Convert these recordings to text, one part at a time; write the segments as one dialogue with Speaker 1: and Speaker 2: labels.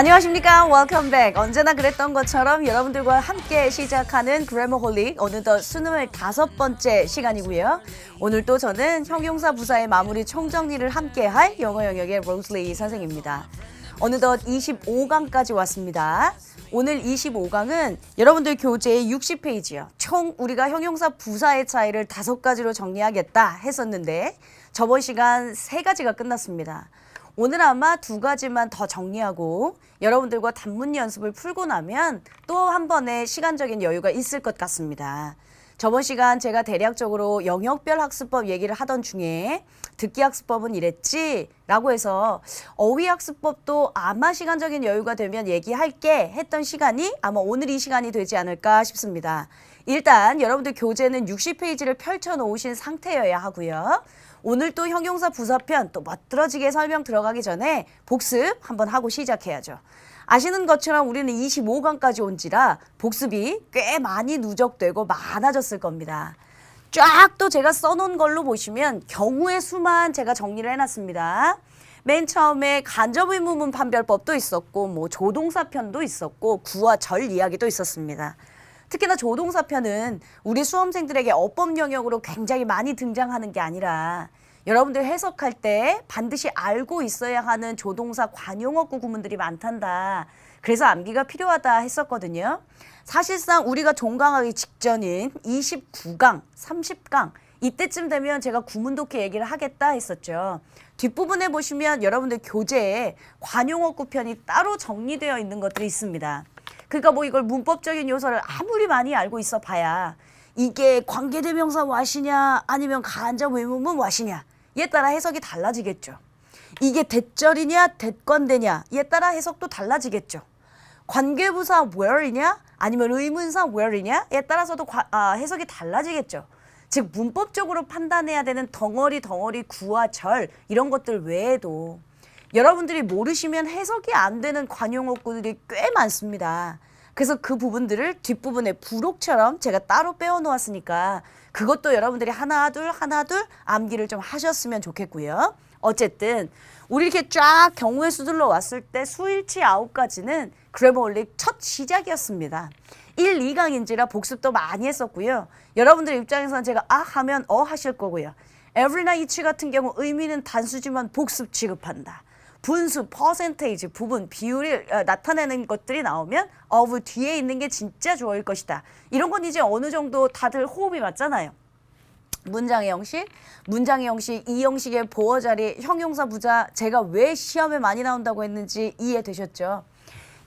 Speaker 1: 안녕하십니까? Welcome back. 언제나 그랬던 것처럼 여러분들과 함께 시작하는 그래머홀릭 어느덧 25번째 시간이고요. 오늘 또 저는 형용사 부사의 마무리 총정리를 함께할 영어 영역의 로즐리 선생입니다. 어느덧 25강까지 왔습니다. 오늘 25강은 여러분들 교재의 60페이지요. 총 우리가 형용사 부사의 차이를 5가지로 정리하겠다 했었는데 저번 시간 3가지가 끝났습니다. 오늘 아마 2가지만 더 정리하고 여러분들과 단문 연습을 풀고 나면 또 한 번의 시간적인 여유가 있을 것 같습니다. 저번 시간 제가 대략적으로 영역별 학습법 얘기를 하던 중에 듣기 학습법은 이랬지 라고 해서 어휘 학습법도 아마 시간적인 여유가 되면 얘기할게 했던 시간이 아마 오늘 이 시간이 되지 않을까 싶습니다. 일단 여러분들 교재는 60페이지를 펼쳐놓으신 상태여야 하고요. 오늘 또 형용사 부사편 또 멋들어지게 설명 들어가기 전에 복습 한번 하고 시작해야죠. 아시는 것처럼 우리는 25강까지 온지라 복습이 꽤 많이 누적되고 많아졌을 겁니다. 쫙 또 제가 써놓은 걸로 보시면 경우의 수만 제가 정리를 해놨습니다. 맨 처음에 간접의문문 판별법도 있었고 뭐 조동사편도 있었고 구와 절 이야기도 있었습니다. 특히나 조동사편은 우리 수험생들에게 어법 영역으로 굉장히 많이 등장하는 게 아니라 여러분들 해석할 때 반드시 알고 있어야 하는 조동사 관용어구 구문들이 많단다. 그래서 암기가 필요하다 했었거든요. 사실상 우리가 종강하기 직전인 29강, 30강 이때쯤 되면 제가 구문독해 얘기를 하겠다 했었죠. 뒷부분에 보시면 여러분들 교재에 관용어구 편이 따로 정리되어 있는 것들이 있습니다. 그러니까 뭐 이걸 문법적인 요소를 아무리 많이 알고 있어 봐야 이게 관계대명사 what이냐 아니면 간접의문문 what이냐 이에 따라 해석이 달라지겠죠. 이게 대절이냐 대권대냐에 따라 해석도 달라지겠죠. 관계부사 where이냐 아니면 의문사 where이냐에 따라서도 해석이 달라지겠죠. 즉 문법적으로 판단해야 되는 덩어리 구와 절 이런 것들 외에도 여러분들이 모르시면 해석이 안 되는 관용어구들이 꽤 많습니다. 그래서 그 부분들을 뒷부분에 부록처럼 제가 따로 빼어 놓았으니까 그것도 여러분들이 하나둘 암기를 좀 하셨으면 좋겠고요. 어쨌든 우리 이렇게 쫙 경우의 수들로 왔을 때 수일치 9가지는 그래머홀릭 첫 시작이었습니다. 1, 2강인지라 복습도 많이 했었고요. 여러분들 입장에서는 제가 하면 하실 거고요. every나 each 같은 경우 의미는 단수지만 복습 취급한다. 분수, 퍼센테이지, 부분, 비율을 나타내는 것들이 나오면 of 뒤에 있는 게 진짜 주어일 것이다. 이런 건 이제 어느 정도 다들 호흡이 맞잖아요. 문장의 형식, 이 형식의 보어 자리, 형용사 부자 제가 왜 시험에 많이 나온다고 했는지 이해되셨죠?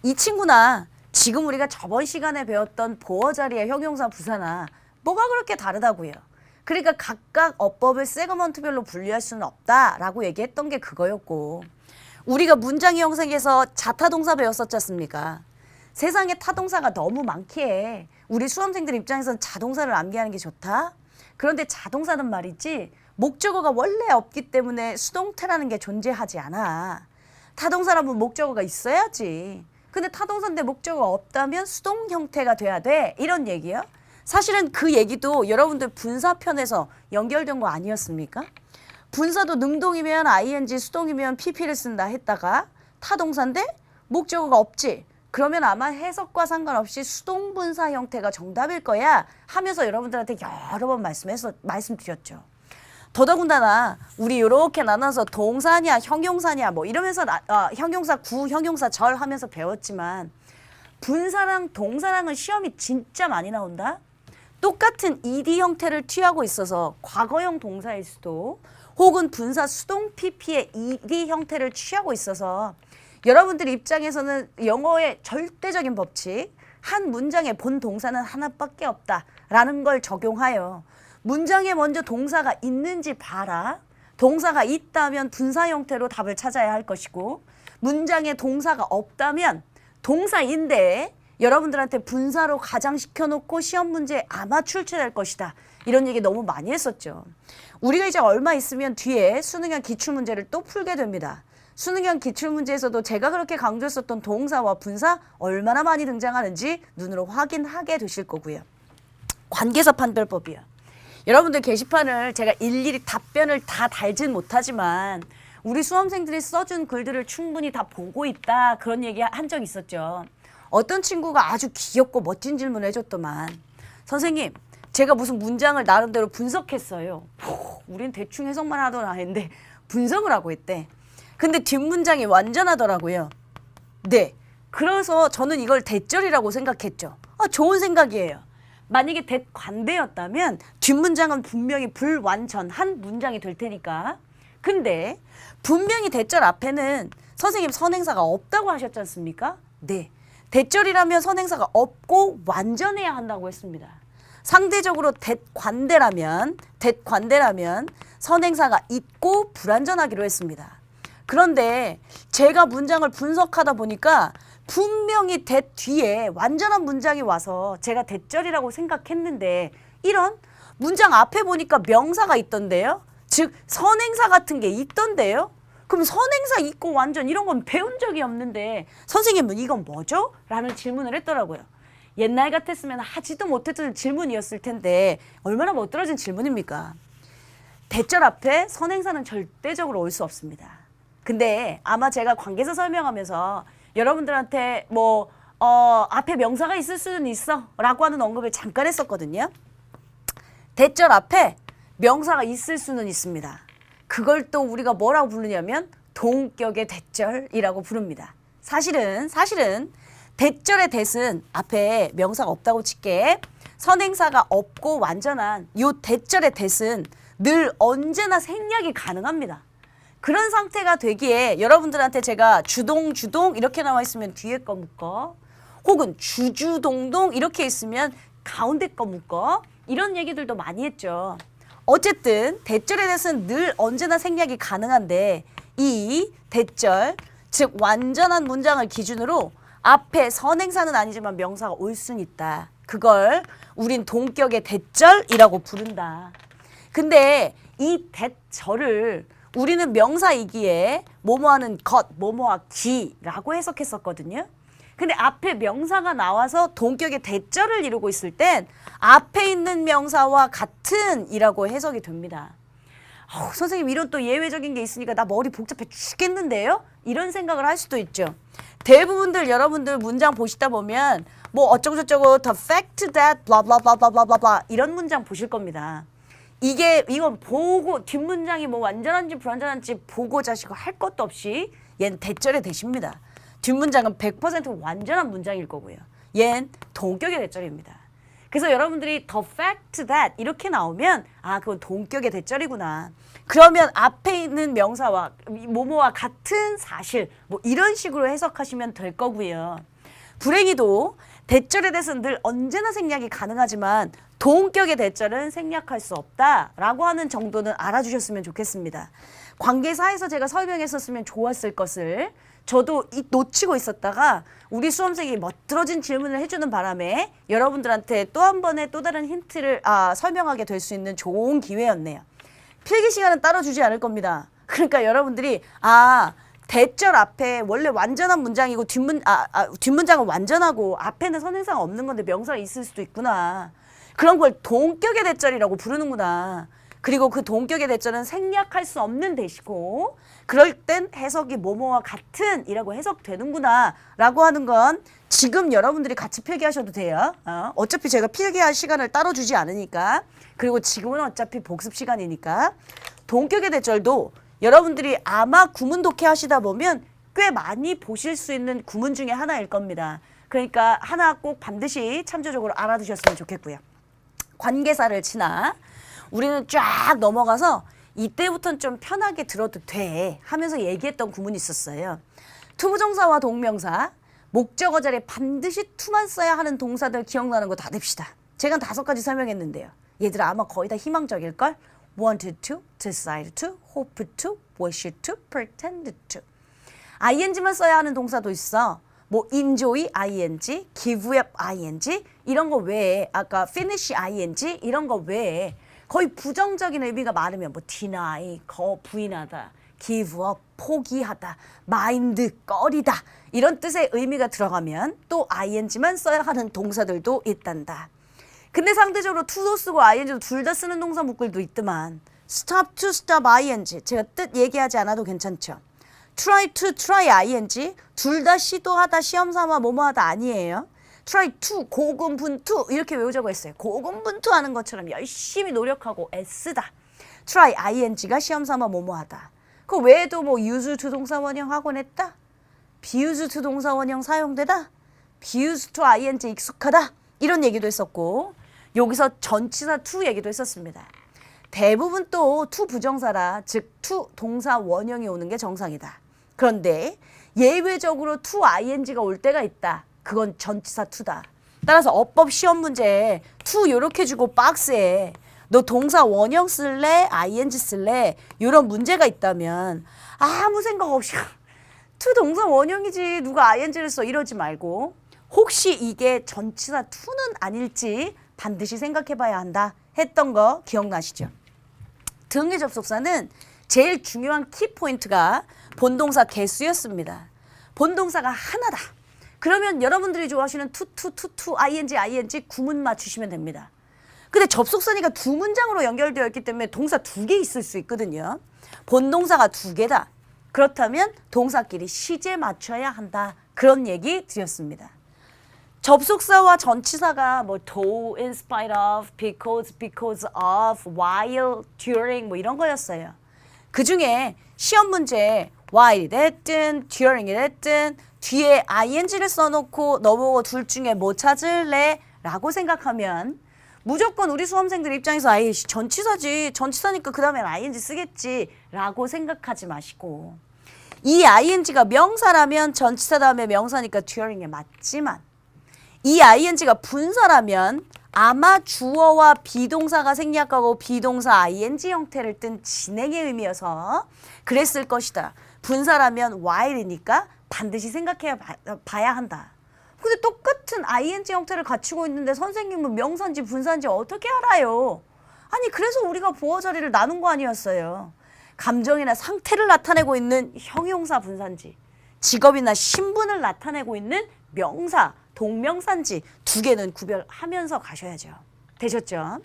Speaker 1: 이 친구나 지금 우리가 저번 시간에 배웠던 보어 자리의 형용사 부사나 뭐가 그렇게 다르다고요. 그러니까 각각 어법을 세그먼트별로 분리할 수는 없다라고 얘기했던 게 그거였고 우리가 문장의 형식에서 자타동사 배웠었지 않습니까? 세상에 타동사가 너무 많기에 우리 수험생들 입장에서는 자동사를 암기하는 게 좋다? 그런데 자동사는 말이지 목적어가 원래 없기 때문에 수동태라는 게 존재하지 않아. 타동사라면 목적어가 있어야지. 근데 타동사인데 목적어가 없다면 수동 형태가 돼야 돼. 이런 얘기야. 사실은 그 얘기도 여러분들 분사편에서 연결된 거 아니었습니까? 분사도 능동이면 ing, 수동이면 pp를 쓴다 했다가 타동사인데 목적어가 없지. 그러면 아마 해석과 상관없이 수동분사 형태가 정답일 거야 하면서 여러분들한테 여러 번 말씀드렸죠. 더더군다나 우리 이렇게 나눠서 동사냐 형용사냐 뭐 이러면서 형용사 구, 형용사 절 하면서 배웠지만 분사랑 동사랑은 시험이 진짜 많이 나온다. 똑같은 ed 형태를 취하고 있어서 과거형 동사일 수도 혹은 분사 수동 pp의 ed 형태를 취하고 있어서 여러분들 입장에서는 영어의 절대적인 법칙 한 문장의 본 동사는 하나밖에 없다라는 걸 적용하여 문장에 먼저 동사가 있는지 봐라. 동사가 있다면 분사 형태로 답을 찾아야 할 것이고 문장에 동사가 없다면 동사인데 여러분들한테 분사로 가장시켜놓고 시험 문제에 아마 출제될 것이다. 이런 얘기 너무 많이 했었죠. 우리가 이제 얼마 있으면 뒤에 수능형 기출문제를 또 풀게 됩니다. 수능형 기출문제에서도 제가 그렇게 강조했었던 동사와 분사 얼마나 많이 등장하는지 눈으로 확인하게 되실 거고요. 관계사 판별법이요. 여러분들 게시판을 제가 일일이 답변을 다 달진 못하지만 우리 수험생들이 써준 글들을 충분히 다 보고 있다. 그런 얘기 한 적 있었죠. 어떤 친구가 아주 귀엽고 멋진 질문을 해줬더만 선생님 제가 무슨 문장을 나름대로 분석했어요. 우린 대충 해석만 하더라 했는데 분석을 하고 있대. 근데 뒷문장이 완전하더라고요. 네. 그래서 저는 이걸 대절이라고 생각했죠. 좋은 생각이에요. 만약에 대관대였다면 뒷문장은 분명히 불완전한 문장이 될 테니까. 근데 분명히 대절 앞에는 선생님 선행사가 없다고 하셨지 않습니까? 네. 대절이라면 선행사가 없고 완전해야 한다고 했습니다. 상대적으로 대관대라면 선행사가 있고 불완전하기로 했습니다. 그런데 제가 문장을 분석하다 보니까 분명히 대 뒤에 완전한 문장이 와서 제가 대절이라고 생각했는데 이런 문장 앞에 보니까 명사가 있던데요. 즉 선행사 같은 게 있던데요. 그럼 선행사 있고 완전 이런 건 배운 적이 없는데 선생님은 이건 뭐죠? 라는 질문을 했더라고요. 옛날 같았으면 하지도 못했던 질문이었을 텐데 얼마나 멋들어진 질문입니까? 대절 앞에 선행사는 절대적으로 올 수 없습니다. 근데 아마 제가 관계사 설명하면서 여러분들한테 앞에 명사가 있을 수는 있어 라고 하는 언급을 잠깐 했었거든요. 대절 앞에 명사가 있을 수는 있습니다. 그걸 또 우리가 뭐라고 부르냐면 동격의 대절이라고 부릅니다. 사실은 대절의 대은 앞에 명사가 없다고 칠게 선행사가 없고 완전한 요 대절의 대은 늘 언제나 생략이 가능합니다. 그런 상태가 되기에 여러분들한테 제가 주동 이렇게 나와 있으면 뒤에 거 묶어 혹은 주주동동 이렇게 있으면 가운데 거 묶어 이런 얘기들도 많이 했죠. 어쨌든 대절에 대해서는 늘 언제나 생략이 가능한데 이 대절 즉 완전한 문장을 기준으로 앞에 선행사는 아니지만 명사가 올 수는 있다. 그걸 우린 동격의 대절이라고 부른다. 근데 이 대절을 우리는 명사이기에 뭐뭐하는 것, 뭐뭐하기라고 해석했었거든요. 근데 앞에 명사가 나와서 동격의 대절을 이루고 있을 땐 앞에 있는 명사와 같은 이라고 해석이 됩니다. 선생님 이런 또 예외적인 게 있으니까 나 머리 복잡해 죽겠는데요? 이런 생각을 할 수도 있죠. 대부분들 여러분들 문장 보시다 보면 뭐 어쩌고저쩌고 the fact that blah blah blah blah blah blah blah 이런 문장 보실 겁니다. 이건 보고 뒷문장이 뭐 완전한지 불완전한지 보고 자시고 할 것도 없이 얜 대절의 대십니다. 뒷문장은 100% 완전한 문장일 거고요. 얜 동격의 대절입니다. 그래서 여러분들이 the fact that 이렇게 나오면 그건 동격의 대절이구나. 그러면 앞에 있는 명사와 뭐뭐와 같은 사실 뭐 이런 식으로 해석하시면 될 거고요. 불행히도 대절에 대해서는 늘 언제나 생략이 가능하지만 동격의 대절은 생략할 수 없다라고 하는 정도는 알아주셨으면 좋겠습니다. 관계사에서 제가 설명했었으면 좋았을 것을 저도 놓치고 있었다가 우리 수험생이 멋들어진 질문을 해주는 바람에 여러분들한테 또 한 번의 또 다른 힌트를 설명하게 될 수 있는 좋은 기회였네요. 필기 시간은 따로 주지 않을 겁니다. 그러니까 여러분들이 대절 앞에 원래 완전한 문장이고 뒷문장은 완전하고 앞에는 선행사가 없는 건데 명사가 있을 수도 있구나. 그런 걸 동격의 대절이라고 부르는구나. 그리고 그 동격의 대절은 생략할 수 없는 대시고 그럴 땐 해석이 뭐뭐와 같은 이라고 해석되는구나 라고 하는 건 지금 여러분들이 같이 필기하셔도 돼요. 어차피 제가 필기할 시간을 따로 주지 않으니까 그리고 지금은 어차피 복습 시간이니까 동격의 대절도 여러분들이 아마 구문 독해 하시다 보면 꽤 많이 보실 수 있는 구문 중에 하나일 겁니다. 그러니까 하나 꼭 반드시 참조적으로 알아두셨으면 좋겠고요. 관계사를 치나 우리는 쫙 넘어가서 이때부터는 좀 편하게 들어도 돼 하면서 얘기했던 구문이 있었어요. 투부정사와 동명사, 목적어 자리에 반드시 투만 써야 하는 동사들 기억나는 거 다 냅시다. 제가 5가지 설명했는데요. 얘들아 아마 거의 다 희망적일걸? wanted to, decide to, hope to, wish to, pretend to. ing만 써야 하는 동사도 있어. 뭐 enjoy ing, give up ing 이런 거 외에 아까 finish ing 이런 거 외에 거의 부정적인 의미가 많으면 뭐 deny, 부인하다, give up, 포기하다, mind, 꺼리다 이런 뜻의 의미가 들어가면 또 ing만 써야 하는 동사들도 있단다. 근데 상대적으로 to도 쓰고 ing도 둘 다 쓰는 동사 묶을도 있더만 stop to stop ing. 제가 뜻 얘기하지 않아도 괜찮죠. try to try ing. 둘 다 시도하다, 시험 삼아, 뭐뭐하다 아니에요. try to 고군분투 이렇게 외우자고 했어요. 고군분투하는 것처럼 열심히 노력하고 애쓰다. try ing가 시험 삼아 뭐뭐하다. 그 외에도 뭐 use to 동사 원형 확언했다. be used to 동사 원형 사용되다. be used to ing 익숙하다. 이런 얘기도 했었고 여기서 전치사 to 얘기도 했었습니다. 대부분 또 to 부정사라 즉 to 동사 원형이 오는 게 정상이다. 그런데 예외적으로 to ing가 올 때가 있다. 그건 전치사 to다. 따라서 어법 시험 문제에 to 요렇게 주고 박스에 너 동사 원형 쓸래? ing 쓸래? 이런 문제가 있다면 아무 생각 없이 to 동사 원형이지 누가 ing를 써 이러지 말고 혹시 이게 전치사 to는 아닐지 반드시 생각해 봐야 한다 했던 거 기억나시죠? 등의 접속사는 제일 중요한 키포인트가 본동사 개수였습니다. 본동사가 하나다. 그러면 여러분들이 좋아하시는 to, ing 구문 맞추시면 됩니다. 근데 접속사니까 두 문장으로 연결되어 있기 때문에 동사 두 개 있을 수 있거든요. 본동사가 두 개다. 그렇다면 동사끼리 시제 맞춰야 한다. 그런 얘기 드렸습니다. 접속사와 전치사가 뭐 though, in spite of, because of, while, during 뭐 이런 거였어요. 그중에 시험 문제 while이 됐든 during이 됐든 뒤에 ing를 써놓고 너보고 둘 중에 뭐 찾을래? 라고 생각하면 무조건 우리 수험생들 입장에서 아이 전치사지. 전치사니까 그 다음엔 ing 쓰겠지. 라고 생각하지 마시고 이 ing가 명사라면 전치사 다음에 명사니까 during에 맞지만 이 ing가 분사라면 아마 주어와 비동사가 생략하고 비동사 ing 형태를 뗀 진행의 의미여서 그랬을 것이다. 분사라면 while이니까 반드시 생각해 봐야 한다. 근데 똑같은 ing 형태를 갖추고 있는데 선생님은 명사인지 분사인지 어떻게 알아요? 아니 그래서 우리가 보어 자리를 나눈 거 아니었어요. 감정이나 상태를 나타내고 있는 형용사 분사인지 직업이나 신분을 나타내고 있는 명사 동명사인지 두 개는 구별하면서 가셔야죠. 되셨죠?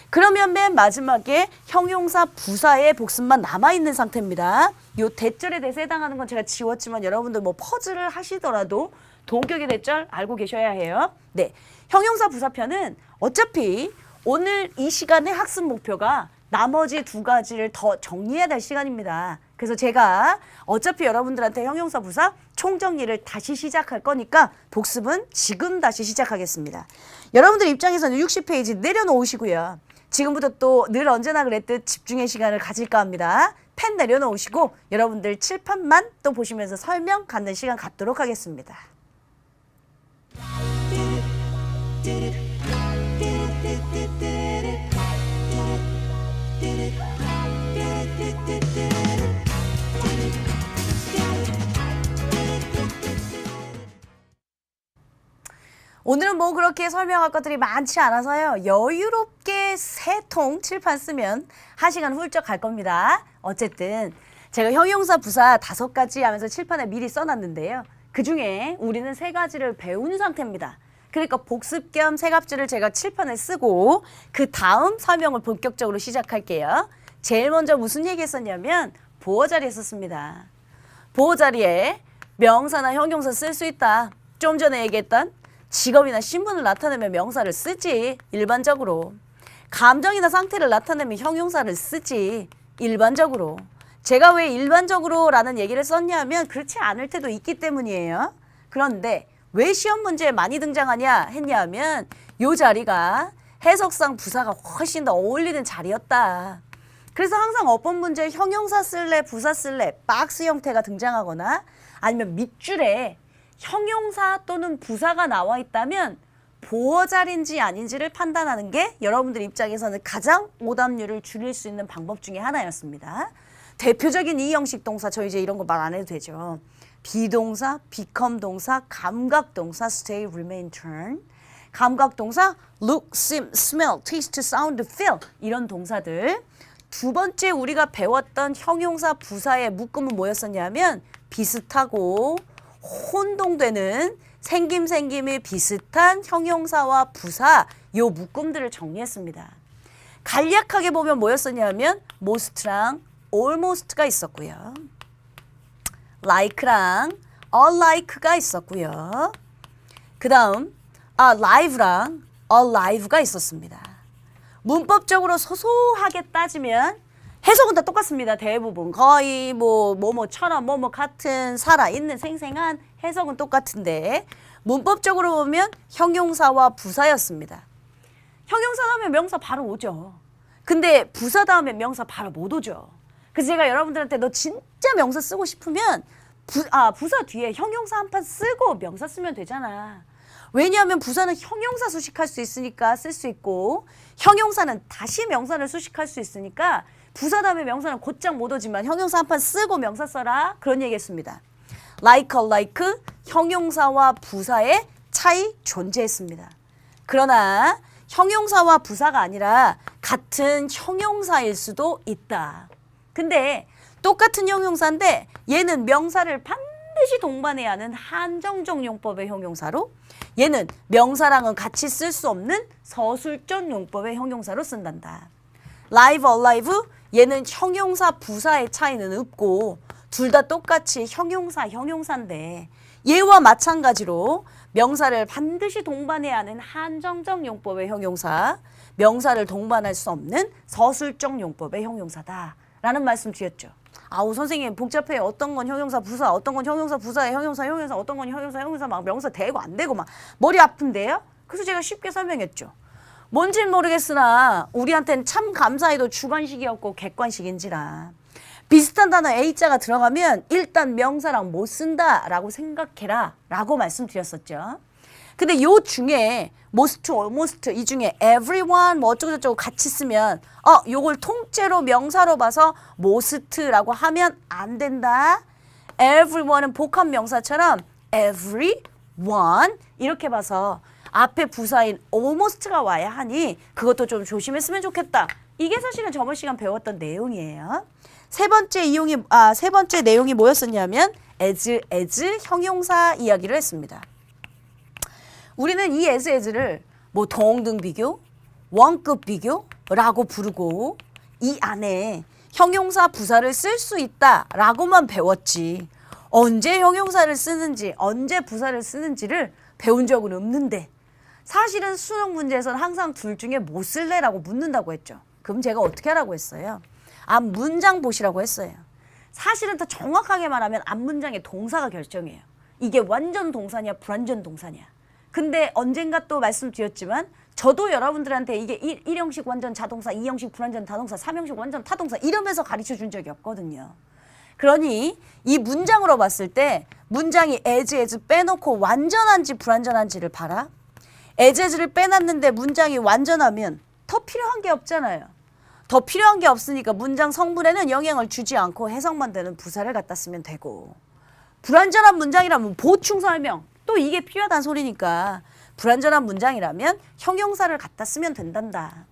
Speaker 1: 그러면 맨 마지막에 형용사 부사의 복습만 남아있는 상태입니다. 요 대절에 대해서 해당하는 건 제가 지웠지만 여러분들 뭐 퍼즐을 하시더라도 동격의 대절 알고 계셔야 해요. 네, 형용사 부사편은 어차피 오늘 이 시간의 학습 목표가 나머지 두 가지를 더 정리해야 될 시간입니다. 그래서 제가 어차피 여러분들한테 형용사 부사 총정리를 다시 시작할 거니까 복습은 지금 다시 시작하겠습니다. 여러분들 입장에서는 60페이지 내려놓으시고요. 지금부터 또 늘 언제나 그랬듯 집중의 시간을 가질까 합니다. 펜 내려놓으시고 여러분들 칠판만 또 보시면서 설명 갖는 시간 갖도록 하겠습니다. 오늘은 뭐 그렇게 설명할 것들이 많지 않아서요. 여유롭게 3통 칠판 쓰면 1시간 훌쩍 갈 겁니다. 어쨌든 제가 형용사 부사 5가지 하면서 칠판에 미리 써놨는데요. 그중에 우리는 3가지를 배운 상태입니다. 그러니까 복습 겸 세갑질을 제가 칠판에 쓰고 그 다음 설명을 본격적으로 시작할게요. 제일 먼저 무슨 얘기 했었냐면 보어 자리에 썼습니다. 보어 자리에 명사나 형용사 쓸 수 있다. 좀 전에 얘기했던 직업이나 신분을 나타내면 명사를 쓰지 일반적으로. 감정이나 상태를 나타내면 형용사를 쓰지 일반적으로. 제가 왜 일반적으로 라는 얘기를 썼냐면 그렇지 않을 때도 있기 때문이에요. 그런데 왜 시험 문제에 많이 등장하냐 했냐면 요 자리가 해석상 부사가 훨씬 더 어울리는 자리였다. 그래서 항상 어법 문제에 형용사 쓸래 부사 쓸래 박스 형태가 등장하거나 아니면 밑줄에 형용사 또는 부사가 나와 있다면 보어 자리인지 아닌지를 판단하는 게 여러분들 입장에서는 가장 오답률을 줄일 수 있는 방법 중에 하나였습니다. 대표적인 이 형식 동사 저 이제 이런 거 말 안 해도 되죠. 비동사, become 동사, 감각 동사, stay, remain, turn. 감각 동사 look, seem, smell, taste, sound, feel 이런 동사들. 두 번째 우리가 배웠던 형용사 부사의 묶음은 뭐였었냐면 비슷하고 혼동되는 생김이 비슷한 형용사와 부사 요 묶음들을 정리했습니다. 간략하게 보면 뭐였었냐면 most랑 almost가 있었고요. like랑 unlike가 있었고요. 그 다음 live랑 alive가 있었습니다. 문법적으로 소소하게 따지면 해석은 다 똑같습니다. 대부분 거의 뭐뭐처럼 뭐뭐 같은 살아있는 생생한 해석은 똑같은데 문법적으로 보면 형용사와 부사였습니다. 형용사 다음에 명사 바로 오죠. 근데 부사 다음에 명사 바로 못 오죠. 그래서 제가 여러분들한테 너 진짜 명사 쓰고 싶으면 부사 뒤에 형용사 한 판 쓰고 명사 쓰면 되잖아. 왜냐하면 부사는 형용사 수식할 수 있으니까 쓸 수 있고 형용사는 다시 명사를 수식할 수 있으니까 부사 다음에 명사는 곧장 못 오지만 형용사 한 판 쓰고 명사 써라. 그런 얘기했습니다. like, unlike 형용사와 부사의 차이 존재했습니다. 그러나 형용사와 부사가 아니라 같은 형용사일 수도 있다. 근데 똑같은 형용사인데 얘는 명사를 반드시 동반해야 하는 한정적 용법의 형용사로 얘는 명사랑은 같이 쓸 수 없는 서술적 용법의 형용사로 쓴단다. live, alive 얘는 형용사 부사의 차이는 없고 둘 다 똑같이 형용사인데 얘와 마찬가지로 명사를 반드시 동반해야 하는 한정적 용법의 형용사, 명사를 동반할 수 없는 서술적 용법의 형용사다라는 말씀 드렸죠. 아우 선생님 복잡해. 어떤 건 형용사 부사, 어떤 건 형용사 부사에 형용사, 어떤 건 형용사 막 명사 되고 안 되고 막 머리 아픈데요? 그래서 제가 쉽게 설명했죠. 뭔진 모르겠으나 우리한테는 참 감사히도 주관식이었고 객관식인지라 비슷한 단어 A자가 들어가면 일단 명사랑 못 쓴다라고 생각해라 라고 말씀드렸었죠. 근데 요 중에 most, almost 이 중에 everyone 뭐 어쩌고저쩌고 같이 쓰면 요걸 통째로 명사로 봐서 most라고 하면 안 된다. everyone은 복합 명사처럼 everyone 이렇게 봐서 앞에 부사인 almost가 와야 하니 그것도 좀 조심했으면 좋겠다. 이게 사실은 저번 시간 배웠던 내용이에요. 세 번째 내용이 뭐였었냐면 as 형용사 이야기를 했습니다. 우리는 이 as를 뭐 동등 비교, 원급 비교라고 부르고 이 안에 형용사 부사를 쓸 수 있다라고만 배웠지 언제 형용사를 쓰는지 언제 부사를 쓰는지를 배운 적은 없는데 사실은 수능 문제에서는 항상 둘 중에 뭐 쓸래라고 묻는다고 했죠. 그럼 제가 어떻게 하라고 했어요? 앞 문장 보시라고 했어요. 사실은 더 정확하게 말하면 앞 문장의 동사가 결정해요. 이게 완전 동사냐 불완전 동사냐. 근데 언젠가 또 말씀드렸지만 저도 여러분들한테 이게 1형식 완전 자동사, 2형식 불완전 자동사, 3형식 완전 타동사 이러면서 가르쳐 준 적이 없거든요. 그러니 이 문장으로 봤을 때 문장이 as 빼놓고 완전한지 불완전한지를 봐라. as를 빼놨는데 문장이 완전하면 더 필요한 게 없잖아요. 더 필요한 게 없으니까 문장 성분에는 영향을 주지 않고 해석만 되는 부사를 갖다 쓰면 되고 불완전한 문장이라면 보충 설명 또 이게 필요하다는 소리니까 불완전한 문장이라면 형용사를 갖다 쓰면 된단다.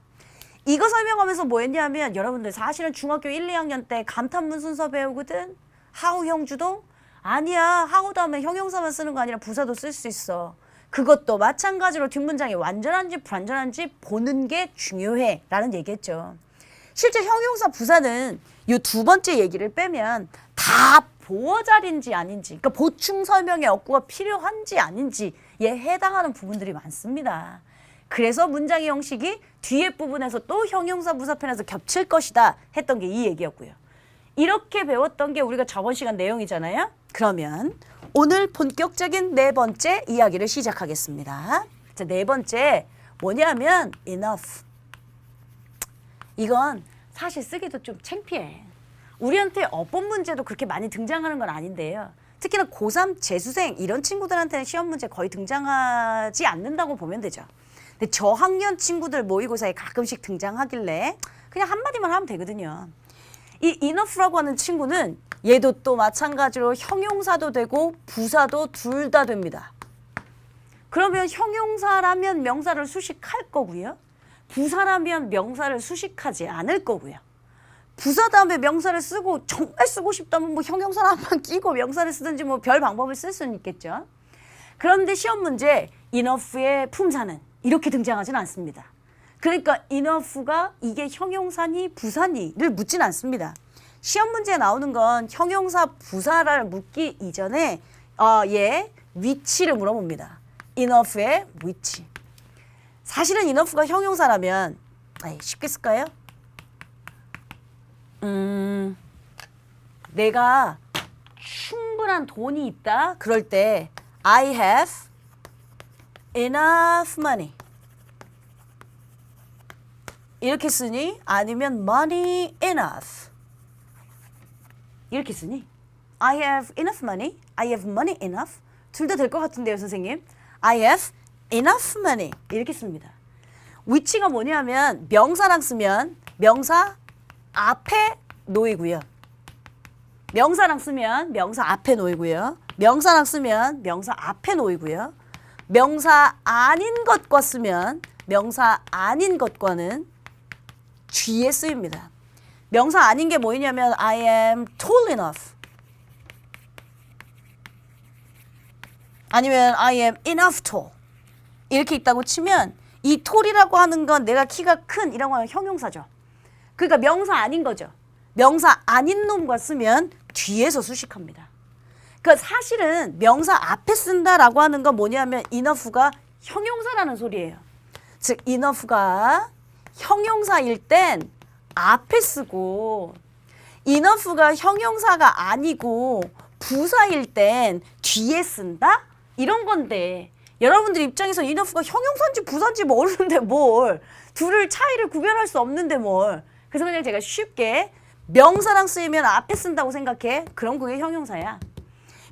Speaker 1: 이거 설명하면서 뭐 했냐면 여러분들 사실은 중학교 1, 2학년 때 감탄문 순서 배우거든. 하우 형주동? 아니야. 하우 다음에 형용사만 쓰는 거 아니라 부사도 쓸 수 있어. 그것도 마찬가지로 뒷문장이 완전한지 불완전한지 보는 게 중요해 라는 얘기했죠. 실제 형용사 부사는 이 두 번째 얘기를 빼면 다 보어자리인지 아닌지 그러니까 보충 설명의 어구가 필요한지 아닌지에 해당하는 부분들이 많습니다. 그래서 문장의 형식이 뒤에 부분에서 또 형용사 부사편에서 겹칠 것이다 했던 게 이 얘기였고요. 이렇게 배웠던 게 우리가 저번 시간 내용이잖아요. 그러면 오늘 본격적인 네 번째 이야기를 시작하겠습니다. 자, 네 번째 뭐냐면 enough. 이건 사실 쓰기도 좀 창피해. 우리한테 어법 문제도 그렇게 많이 등장하는 건 아닌데요. 특히나 고3 재수생 이런 친구들한테는 시험 문제 거의 등장하지 않는다고 보면 되죠. 근데 저학년 친구들 모의고사에 가끔씩 등장하길래 그냥 한마디만 하면 되거든요. 이 enough라고 하는 친구는 얘도 또 마찬가지로 형용사도 되고 부사도 둘 다 됩니다. 그러면 형용사라면 명사를 수식할 거고요. 부사라면 명사를 수식하지 않을 거고요. 부사 다음에 명사를 쓰고 정말 쓰고 싶다면 뭐 형용사를 한번 끼고 명사를 쓰든지 뭐 별 방법을 쓸 수는 있겠죠. 그런데 시험 문제 enough의 품사는 이렇게 등장하지는 않습니다. 그러니까 enough가 이게 형용사니 부사니를 묻진 않습니다. 시험 문제에 나오는 건 형용사 부사를 묻기 이전에 얘 위치를 물어봅니다. enough의 위치. 사실은 enough가 형용사라면 쉽게 쓸까요? 내가 충분한 돈이 있다. 그럴 때 I have enough money. 이렇게 쓰니? 아니면 money enough. 이렇게 쓰니? I have enough money. I have money enough. 둘 다 될 것 같은데요, 선생님. I have enough money. 이렇게 씁니다. 위치가 뭐냐면 명사랑 쓰면 명사 앞에 놓이고요. 명사랑 쓰면 명사 앞에 놓이고요. 명사랑 쓰면 명사 앞에 놓이고요. 명사 아닌 것과 쓰면 명사 아닌 것과는 뒤에 쓰입니다. 명사 아닌 게 뭐냐면 I am tall enough. 아니면 I am enough tall. 이렇게 있다고 치면 이 tall이라고 하는 건 내가 키가 큰 이라고 하는 형용사죠. 그러니까 명사 아닌 거죠. 명사 아닌 놈과 쓰면 뒤에서 수식합니다. 그러니까 사실은 명사 앞에 쓴다라고 하는 건 뭐냐면 enough가 형용사라는 소리예요. 즉 enough가 형용사일 땐 앞에 쓰고 enough가 형용사가 아니고 부사일 땐 뒤에 쓴다? 이런 건데 여러분들 입장에서 enough가 형용사인지 부사인지 모르는데 뭘 둘을 차이를 구별할 수 없는데 뭘 그래서 그냥 제가 쉽게 명사랑 쓰이면 앞에 쓴다고 생각해. 그럼 그게 형용사야.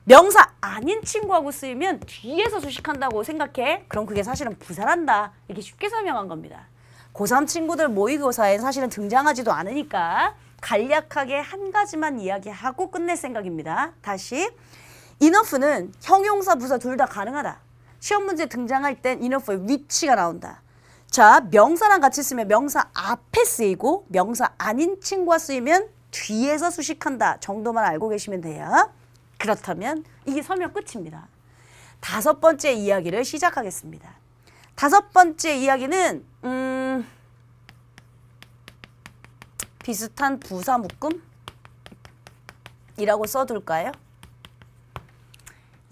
Speaker 1: 명사 아닌 친구하고 쓰이면 뒤에서 수식한다고 생각해. 그럼 그게 사실은 부사란다. 이렇게 쉽게 설명한 겁니다. 고3 친구들 모의고사에 사실은 등장하지도 않으니까 간략하게 한 가지만 이야기하고 끝낼 생각입니다. 다시 enough는 형용사, 부사 둘 다 가능하다. 시험 문제 등장할 땐 enough의 위치가 나온다. 자, 명사랑 같이 쓰면 명사 앞에 쓰이고 명사 아닌 친구가 쓰이면 뒤에서 수식한다 정도만 알고 계시면 돼요. 그렇다면 이게 설명 끝입니다. 5번째 이야기를 시작하겠습니다. 5번째 이야기는 비슷한 부사 묶음이라고 써둘까요?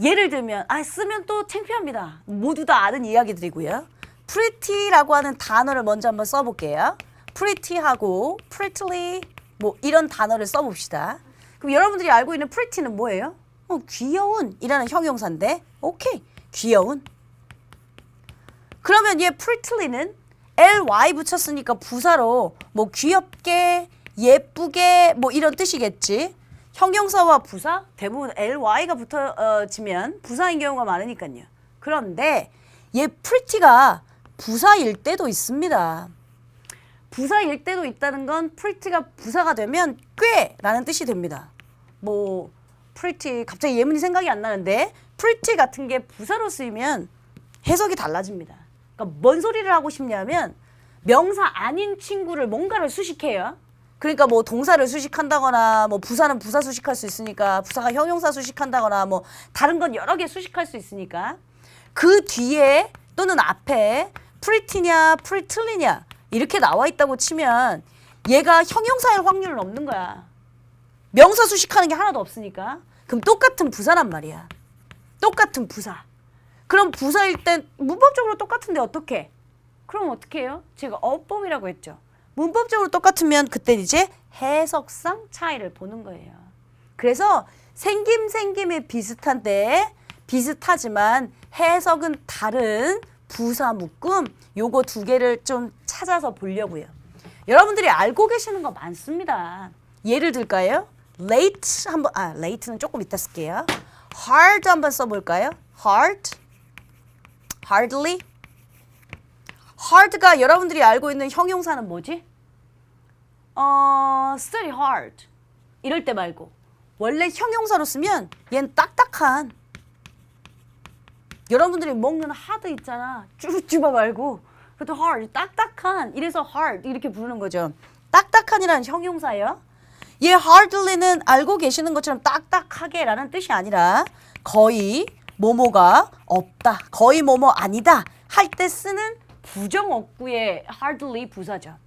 Speaker 1: 예를 들면 쓰면 또 창피합니다. 모두 다 아는 이야기들이고요. pretty라고 하는 단어를 먼저 한번 써볼게요. pretty하고 prettily 뭐 이런 단어를 써봅시다. 그럼 여러분들이 알고 있는 pretty는 뭐예요? 귀여운 이라는 형용사인데 오케이 귀여운. 그러면 얘 prettily는 ly 붙였으니까 부사로 뭐 귀엽게 예쁘게 뭐 이런 뜻이겠지. 형용사와 부사 대부분 ly가 붙어지면 부사인 경우가 많으니까요. 그런데 얘 pretty가 부사일 때도 있습니다. 부사일 때도 있다는 건 pretty가 부사가 되면 꽤라는 뜻이 됩니다. 뭐 pretty 갑자기 예문이 생각이 안 나는데 pretty 같은 게 부사로 쓰이면 해석이 달라집니다. 그러니까 뭔 소리를 하고 싶냐면 명사 아닌 친구를 뭔가를 수식해요. 그러니까 뭐 동사를 수식한다거나 뭐 부사는 부사 수식할 수 있으니까 부사가 형용사 수식한다거나 뭐 다른 건 여러 개 수식할 수 있으니까 그 뒤에 또는 앞에 pretty냐 prettily냐 이렇게 나와 있다고 치면 얘가 형용사일 확률은 없는 거야. 명사 수식하는 게 하나도 없으니까. 그럼 똑같은 부사란 말이야. 똑같은 부사. 그럼 부사일 땐 문법적으로 똑같은데 어떻게? 그럼 어떻게 해요? 제가 어법이라고 했죠. 문법적으로 똑같으면 그때 이제 해석상 차이를 보는 거예요. 그래서 생김이 비슷한데 비슷하지만 해석은 다른 부사 묶음 요거 두 개를 좀 찾아서 보려고요. 여러분들이 알고 계시는 거 많습니다. 예를 들까요? late 한번 late는 조금 이따 쓸게요. hard 한번 써볼까요? hardly. hard가 여러분들이 알고 있는 형용사는 뭐지? study hard 이럴 때 말고 원래 형용사로 쓰면 얘는 딱딱한. 여러분들이 먹는 하드 있잖아. 쭈쭈바 말고 그것도 hard, 딱딱한. 이래서 hard 이렇게 부르는 거죠. 딱딱한이라는 형용사예요. 얘 hardly는 알고 계시는 것처럼 딱딱하게라는 뜻이 아니라 거의 뭐뭐가 없다, 거의 뭐뭐 아니다 할 때 쓰는 부정어구의 hardly 부사죠.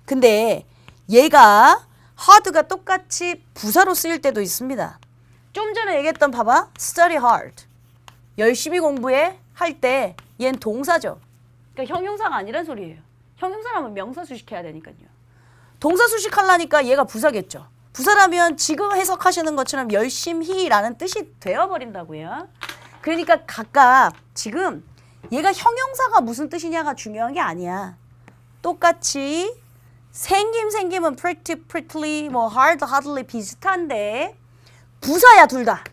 Speaker 1: 근데 얘가 hard가 똑같이 부사로 쓰일 때도 있습니다. 좀 전에 얘기했던 봐봐. study hard. 열심히 공부해 할 때 얘는 동사죠. 그러니까 형용사가 아니란 소리예요. 형용사라면 명사 수식해야 되니까요. 동사 수식하려니까 얘가 부사겠죠. 부사라면 지금 해석하시는 것처럼 열심히라는 뜻이 되어버린다고요. 그러니까 각각 지금 얘가 형용사가 무슨 뜻이냐가 중요한 게 아니야. 똑같이 생김은 pretty, prettily, 뭐 hard, hardly 비슷한데 부사야 둘 다.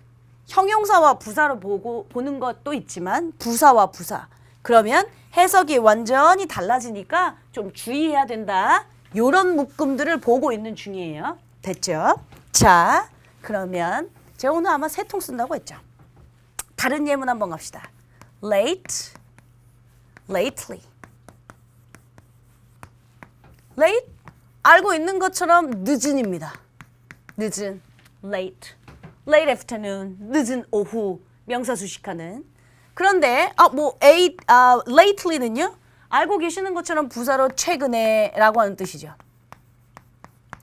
Speaker 1: 형용사와 부사로 보는 것도 있지만 부사와 부사. 그러면 해석이 완전히 달라지니까 좀 주의해야 된다. 요런 묶음들을 보고 있는 중이에요. 됐죠? 자, 그러면 제가 오늘 아마 세 통 쓴다고 했죠. 다른 예문 한번 갑시다. late, lately. late, 알고 있는 것처럼 늦은입니다. 늦은, late. late afternoon, 늦은 오후, 명사 수식하는. 그런데 lately는요. 알고 계시는 것처럼 부사로 최근에라고 하는 뜻이죠.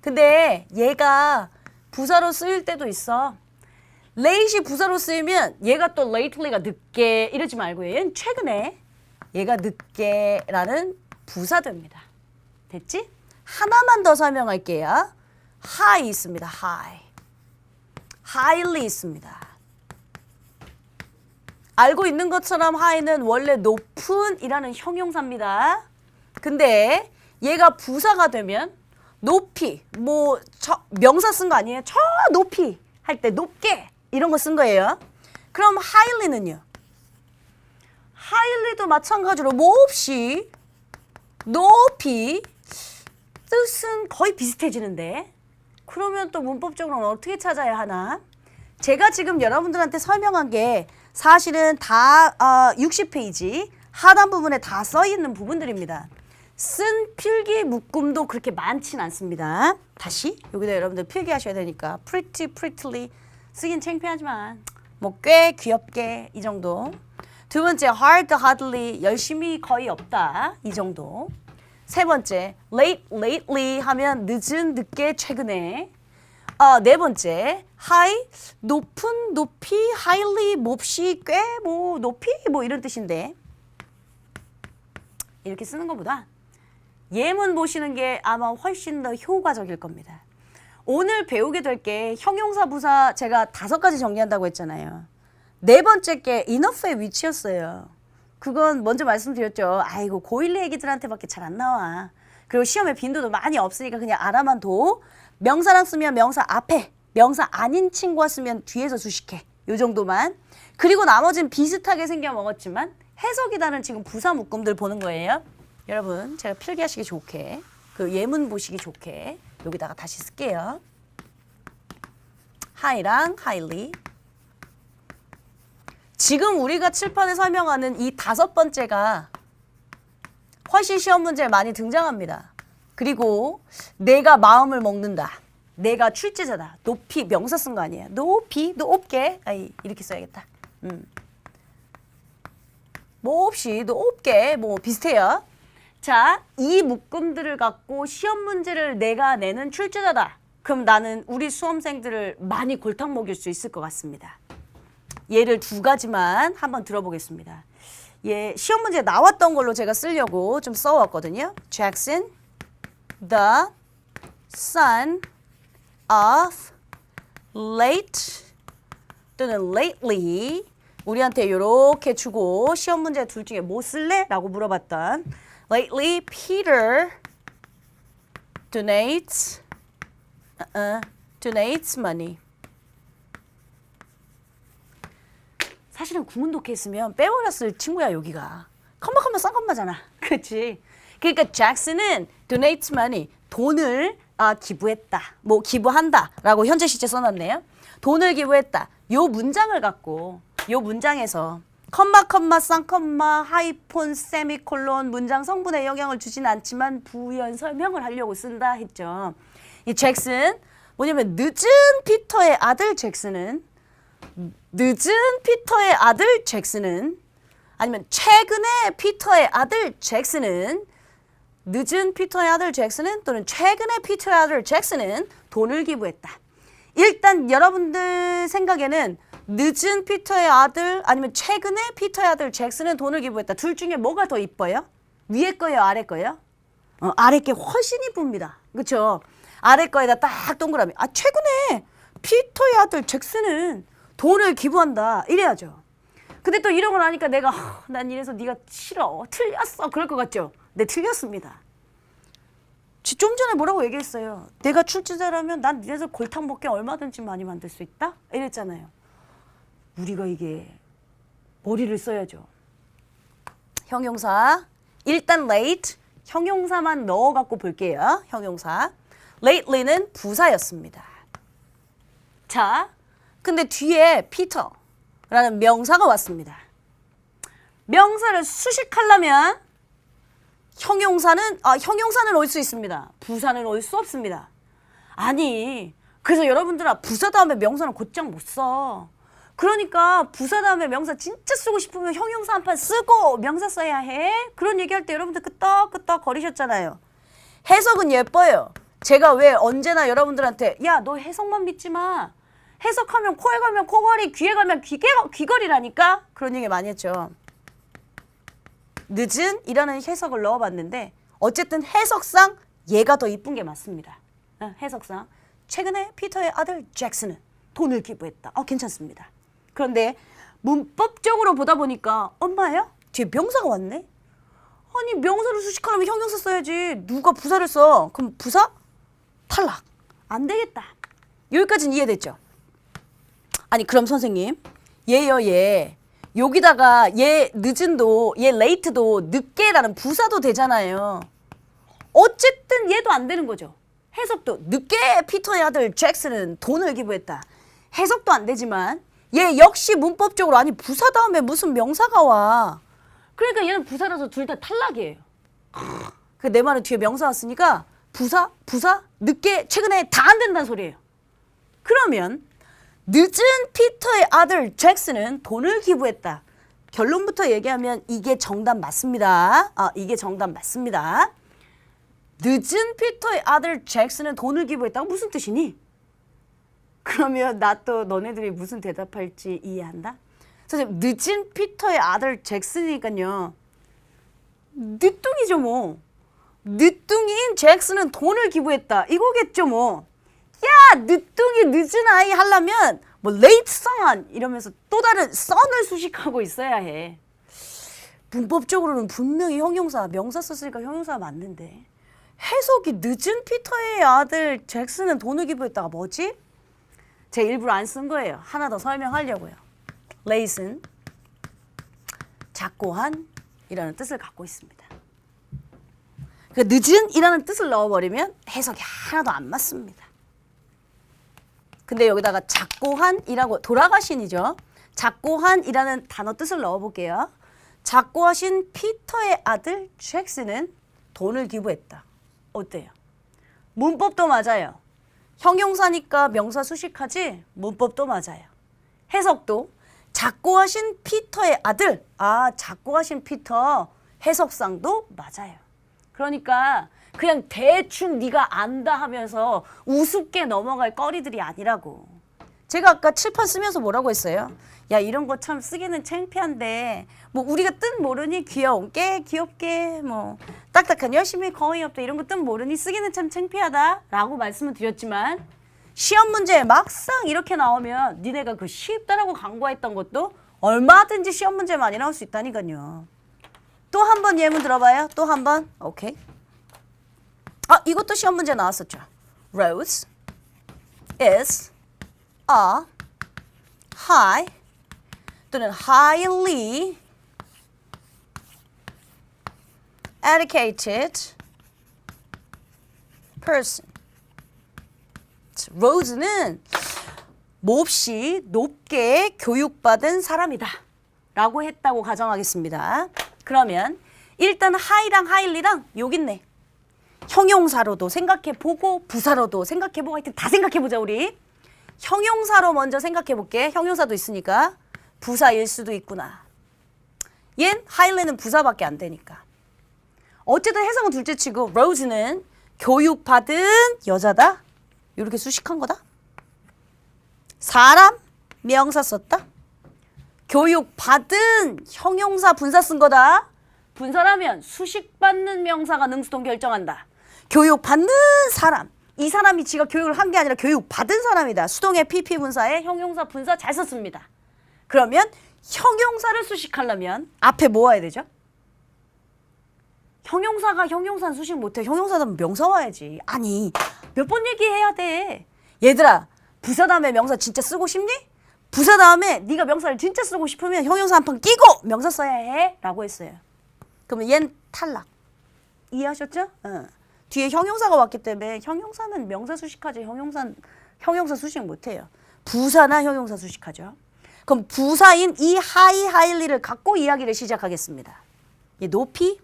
Speaker 1: 근데 얘가 부사로 쓰일 때도 있어. late이 부사로 쓰이면 얘가 또 lately가 늦게 이러지 말고 얘는 최근에 얘가 늦게라는 부사됩니다. 됐지? 하나만 더 설명할게요. high 있습니다. highly 있습니다. 알고 있는 것처럼 high는 원래 높은 이라는 형용사입니다. 근데 얘가 부사가 되면 높이, 명사 쓴 거 아니에요? 저 높이 할 때 높게 이런 거 쓴 거예요. 그럼 highly는요? highly도 마찬가지로 몹시, 높이 뜻은 거의 비슷해지는데 그러면 또 문법적으로는 어떻게 찾아야 하나? 제가 지금 여러분들한테 설명한 게 사실은 다 60페이지 하단 부분에 다 써있는 부분들입니다. 쓴 필기 묶음도 그렇게 많진 않습니다. 다시 여기다 여러분들 필기하셔야 되니까 pretty, prettily 쓰긴 창피하지만 뭐 꽤 귀엽게 이 정도. 두 번째 hard, hardly 열심히 거의 없다 이 정도. 세 번째 late, lately 하면 늦은, 늦게, 최근에. 네 번째 high, 높은, 높이, highly, 몹시, 꽤, 높이 이런 뜻인데 이렇게 쓰는 것보다 예문 보시는 게 아마 훨씬 더 효과적일 겁니다. 오늘 배우게 될 게 형용사, 부사 제가 5가지 정리한다고 했잖아요. 네 번째 게 enough의 위치였어요. 그건 먼저 말씀드렸죠. 아이고 고1 애기들한테밖에 잘 안 나와. 그리고 시험에 빈도도 많이 없으니까 그냥 알아만 둬. 명사랑 쓰면 명사 앞에, 명사 아닌 친구가 쓰면 뒤에서 수식해. 요 정도만. 그리고 나머지는 비슷하게 생겨 먹었지만 해석이 다른 지금 부사 묶음들 보는 거예요. 여러분 제가 필기하시기 좋게 그 예문 보시기 좋게 여기다가 다시 쓸게요. high랑 highly. 지금 우리가 칠판에 설명하는 이 5번째가 훨씬 시험 문제에 많이 등장합니다. 그리고 내가 마음을 먹는다. 내가 출제자다. 높이 명사 쓴 거 아니에요. 높이, 높게. 이렇게 써야겠다. 몹시, 높게 비슷해요. 자, 이 묶음들을 갖고 시험 문제를 내가 내는 출제자다. 그럼 나는 우리 수험생들을 많이 골탕 먹일 수 있을 것 같습니다. 예를 2가지만 한번 들어보겠습니다. 예, 시험 문제 나왔던 걸로 제가 쓰려고 좀 써왔거든요. Jackson, the son of late 또는 lately 우리한테 이렇게 주고 시험 문제 둘 중에 뭐 쓸래? 라고 물어봤던 lately Peter donates money. 사실은 구문독해 있으면 빼버렸을 친구야 여기가. 컴마 쌍컴마잖아. 그렇지? 그러니까 잭슨은 donates money. 돈을 기부했다. 기부한다. 라고 현재 시제 써놨네요. 돈을 기부했다. 요 문장을 갖고 요 문장에서 컴마 쌍컴마 하이폰 세미콜론 문장 성분에 영향을 주진 않지만 부연 설명을 하려고 쓴다 했죠. 이 잭슨 뭐냐면 늦은 피터의 아들 잭슨은 아니면 최근에 피터의 아들 잭슨은 늦은 피터의 아들 잭슨은 또는 최근에 피터의 아들 잭슨은 돈을 기부했다. 일단 여러분들 생각에는 늦은 피터의 아들 아니면 최근에 피터의 아들 잭슨은 돈을 기부했다. 둘 중에 뭐가 더 이뻐요? 위에 거예요? 아래 거예요? 아래 게 훨씬 이쁩니다. 그렇죠? 아래 거에다 딱 동그라미. 최근에 피터의 아들 잭슨은 돈을 기부한다. 이래야죠. 근데 또 이런 걸 하니까 내가 난 이래서 네가 싫어. 틀렸어. 그럴 것 같죠? 네, 틀렸습니다. 좀 전에 뭐라고 얘기했어요? 내가 출제자라면 난 니네들 골탕 먹게 얼마든지 많이 만들 수 있다? 이랬잖아요. 우리가 이게 머리를 써야죠. 형용사. 일단 late. 형용사만 넣어갖고 볼게요. 형용사. lately는 부사였습니다. 자, 근데 뒤에 Peter라는 명사가 왔습니다. 명사를 수식하려면 형용사는 올 수 있습니다. 부사는 올 수 없습니다. 아니, 그래서 여러분들아 부사 다음에 명사는 곧장 못 써. 그러니까 부사 다음에 명사 진짜 쓰고 싶으면 형용사 한 판 쓰고 명사 써야 해. 그런 얘기할 때 여러분들 끄떡끄떡 거리셨잖아요. 해석은 예뻐요. 제가 왜 언제나 여러분들한테 야, 너 해석만 믿지 마. 해석하면 코에 가면 코걸이, 귀에 가면 귀걸이라니까. 그런 얘기 많이 했죠. 늦은 이라는 해석을 넣어봤는데 어쨌든 해석상 얘가 더 이쁜 게 맞습니다. 해석상 최근에 피터의 아들 잭슨은 돈을 기부했다. 괜찮습니다. 그런데 문법적으로 보다 보니까 엄마예요? 뒤에 명사가 왔네? 아니 명사를 수식하려면 형용사 써야지. 누가 부사를 써? 그럼 부사? 탈락. 안 되겠다. 여기까지는 이해됐죠? 아니 그럼 선생님 얘요 얘. 여기다가 얘 늦은도 얘 late도 늦게라는 부사도 되잖아요. 어쨌든 얘도 안 되는 거죠. 해석도 늦게 피터의 아들 잭슨은 돈을 기부했다. 해석도 안 되지만 얘 역시 문법적으로 아니 부사 다음에 무슨 명사가 와. 그러니까 얘는 부사라서 둘 다 탈락이에요. 내 말은 뒤에 명사 왔으니까 부사, 늦게, 최근에 다 안 된다는 소리예요. 그러면 늦은 피터의 아들 잭슨은 돈을 기부했다. 결론부터 얘기하면 이게 정답 맞습니다. 이게 정답 맞습니다. 늦은 피터의 아들 잭슨은 돈을 기부했다고 무슨 뜻이니? 그러면 나 또 너네들이 무슨 대답할지 이해한다? 선생님, 늦은 피터의 아들 잭슨이니까요. 늦둥이죠 뭐. 늦둥이인 잭슨은 돈을 기부했다. 이거겠죠 뭐. 야, 늦둥이 늦은 아이 하려면 뭐 late son 이러면서 또 다른 son을 수식하고 있어야 해. 문법적으로는 분명히 형용사, 명사 썼으니까 형용사가 맞는데 해석이 늦은 피터의 아들 잭슨은 돈을 기부했다가 뭐지? 제 일부러 안 쓴 거예요. 하나 더 설명하려고요. late은 작고 한 이라는 뜻을 갖고 있습니다. 그러니까 늦은 이라는 뜻을 넣어버리면 해석이 하나도 안 맞습니다. 근데 여기다가 작고 한이라고 돌아가신이죠. 작고 한이라는 단어 뜻을 넣어볼게요. 작고 하신 피터의 아들 잭슨은 돈을 기부했다. 어때요? 문법도 맞아요. 형용사니까 명사 수식하지 문법도 맞아요. 해석도 작고 하신 피터의 아들. 작고 하신 피터 해석상도 맞아요. 그러니까 그냥 대충 네가 안다 하면서 우습게 넘어갈 거리들이 아니라고. 제가 아까 칠판 쓰면서 뭐라고 했어요? 야, 이런 거 참 쓰기는 창피한데 뭐 우리가 뜻 모르니 귀엽게 뭐 딱딱한 열심히 거의 없다 이런 거 뜻 모르니 쓰기는 참 창피하다 라고 말씀을 드렸지만 시험 문제에 막상 이렇게 나오면 니네가 그 쉽다라고 강구했던 것도 얼마든지 시험 문제 많이 나올 수 있다니까요. 또 한 번 예문 들어봐요. 또 한 번. 오케이. 이것도 시험 문제 나왔었죠. Rose is a high 또는 highly educated person. Rose는 몹시 높게 교육받은 사람이다 라고 했다고 가정하겠습니다. 그러면 일단 high랑 highly랑 여기 있네. 형용사로도 생각해보고 부사로도 생각해보고 하여튼 다 생각해보자 우리. 형용사로 먼저 생각해볼게. 형용사도 있으니까 부사일 수도 있구나. 얜 highly는 부사밖에 안 되니까. 어쨌든 해석은 둘째치고 Rose는 교육받은 여자다. 이렇게 수식한 거다. 사람 명사 썼다. 교육받은 형용사 분사 쓴 거다. 분사라면 수식받는 명사가 능수동 결정한다. 교육받는 사람. 이 사람이 지가 교육을 한 게 아니라 교육받은 사람이다. 수동의 PP 분사에 형용사 분사 잘 썼습니다. 그러면 형용사를 수식하려면 앞에 뭐 와야 되죠? 형용사가 형용사는 수식 못해. 형용사는 명사 와야지. 아니 몇 번 얘기해야 돼. 얘들아 부사 다음에 명사 진짜 쓰고 싶니? 부사 다음에 네가 명사를 진짜 쓰고 싶으면 형용사 한 판 끼고 명사 써야 해 라고 했어요. 그러면 얜 탈락. 이해하셨죠? 뒤에 형용사가 왔기 때문에 형용사는 명사 수식하지 형용사 수식 못해요. 부사나 형용사 수식하죠. 그럼 부사인 이 highly를 갖고 이야기를 시작하겠습니다. 얘 높이,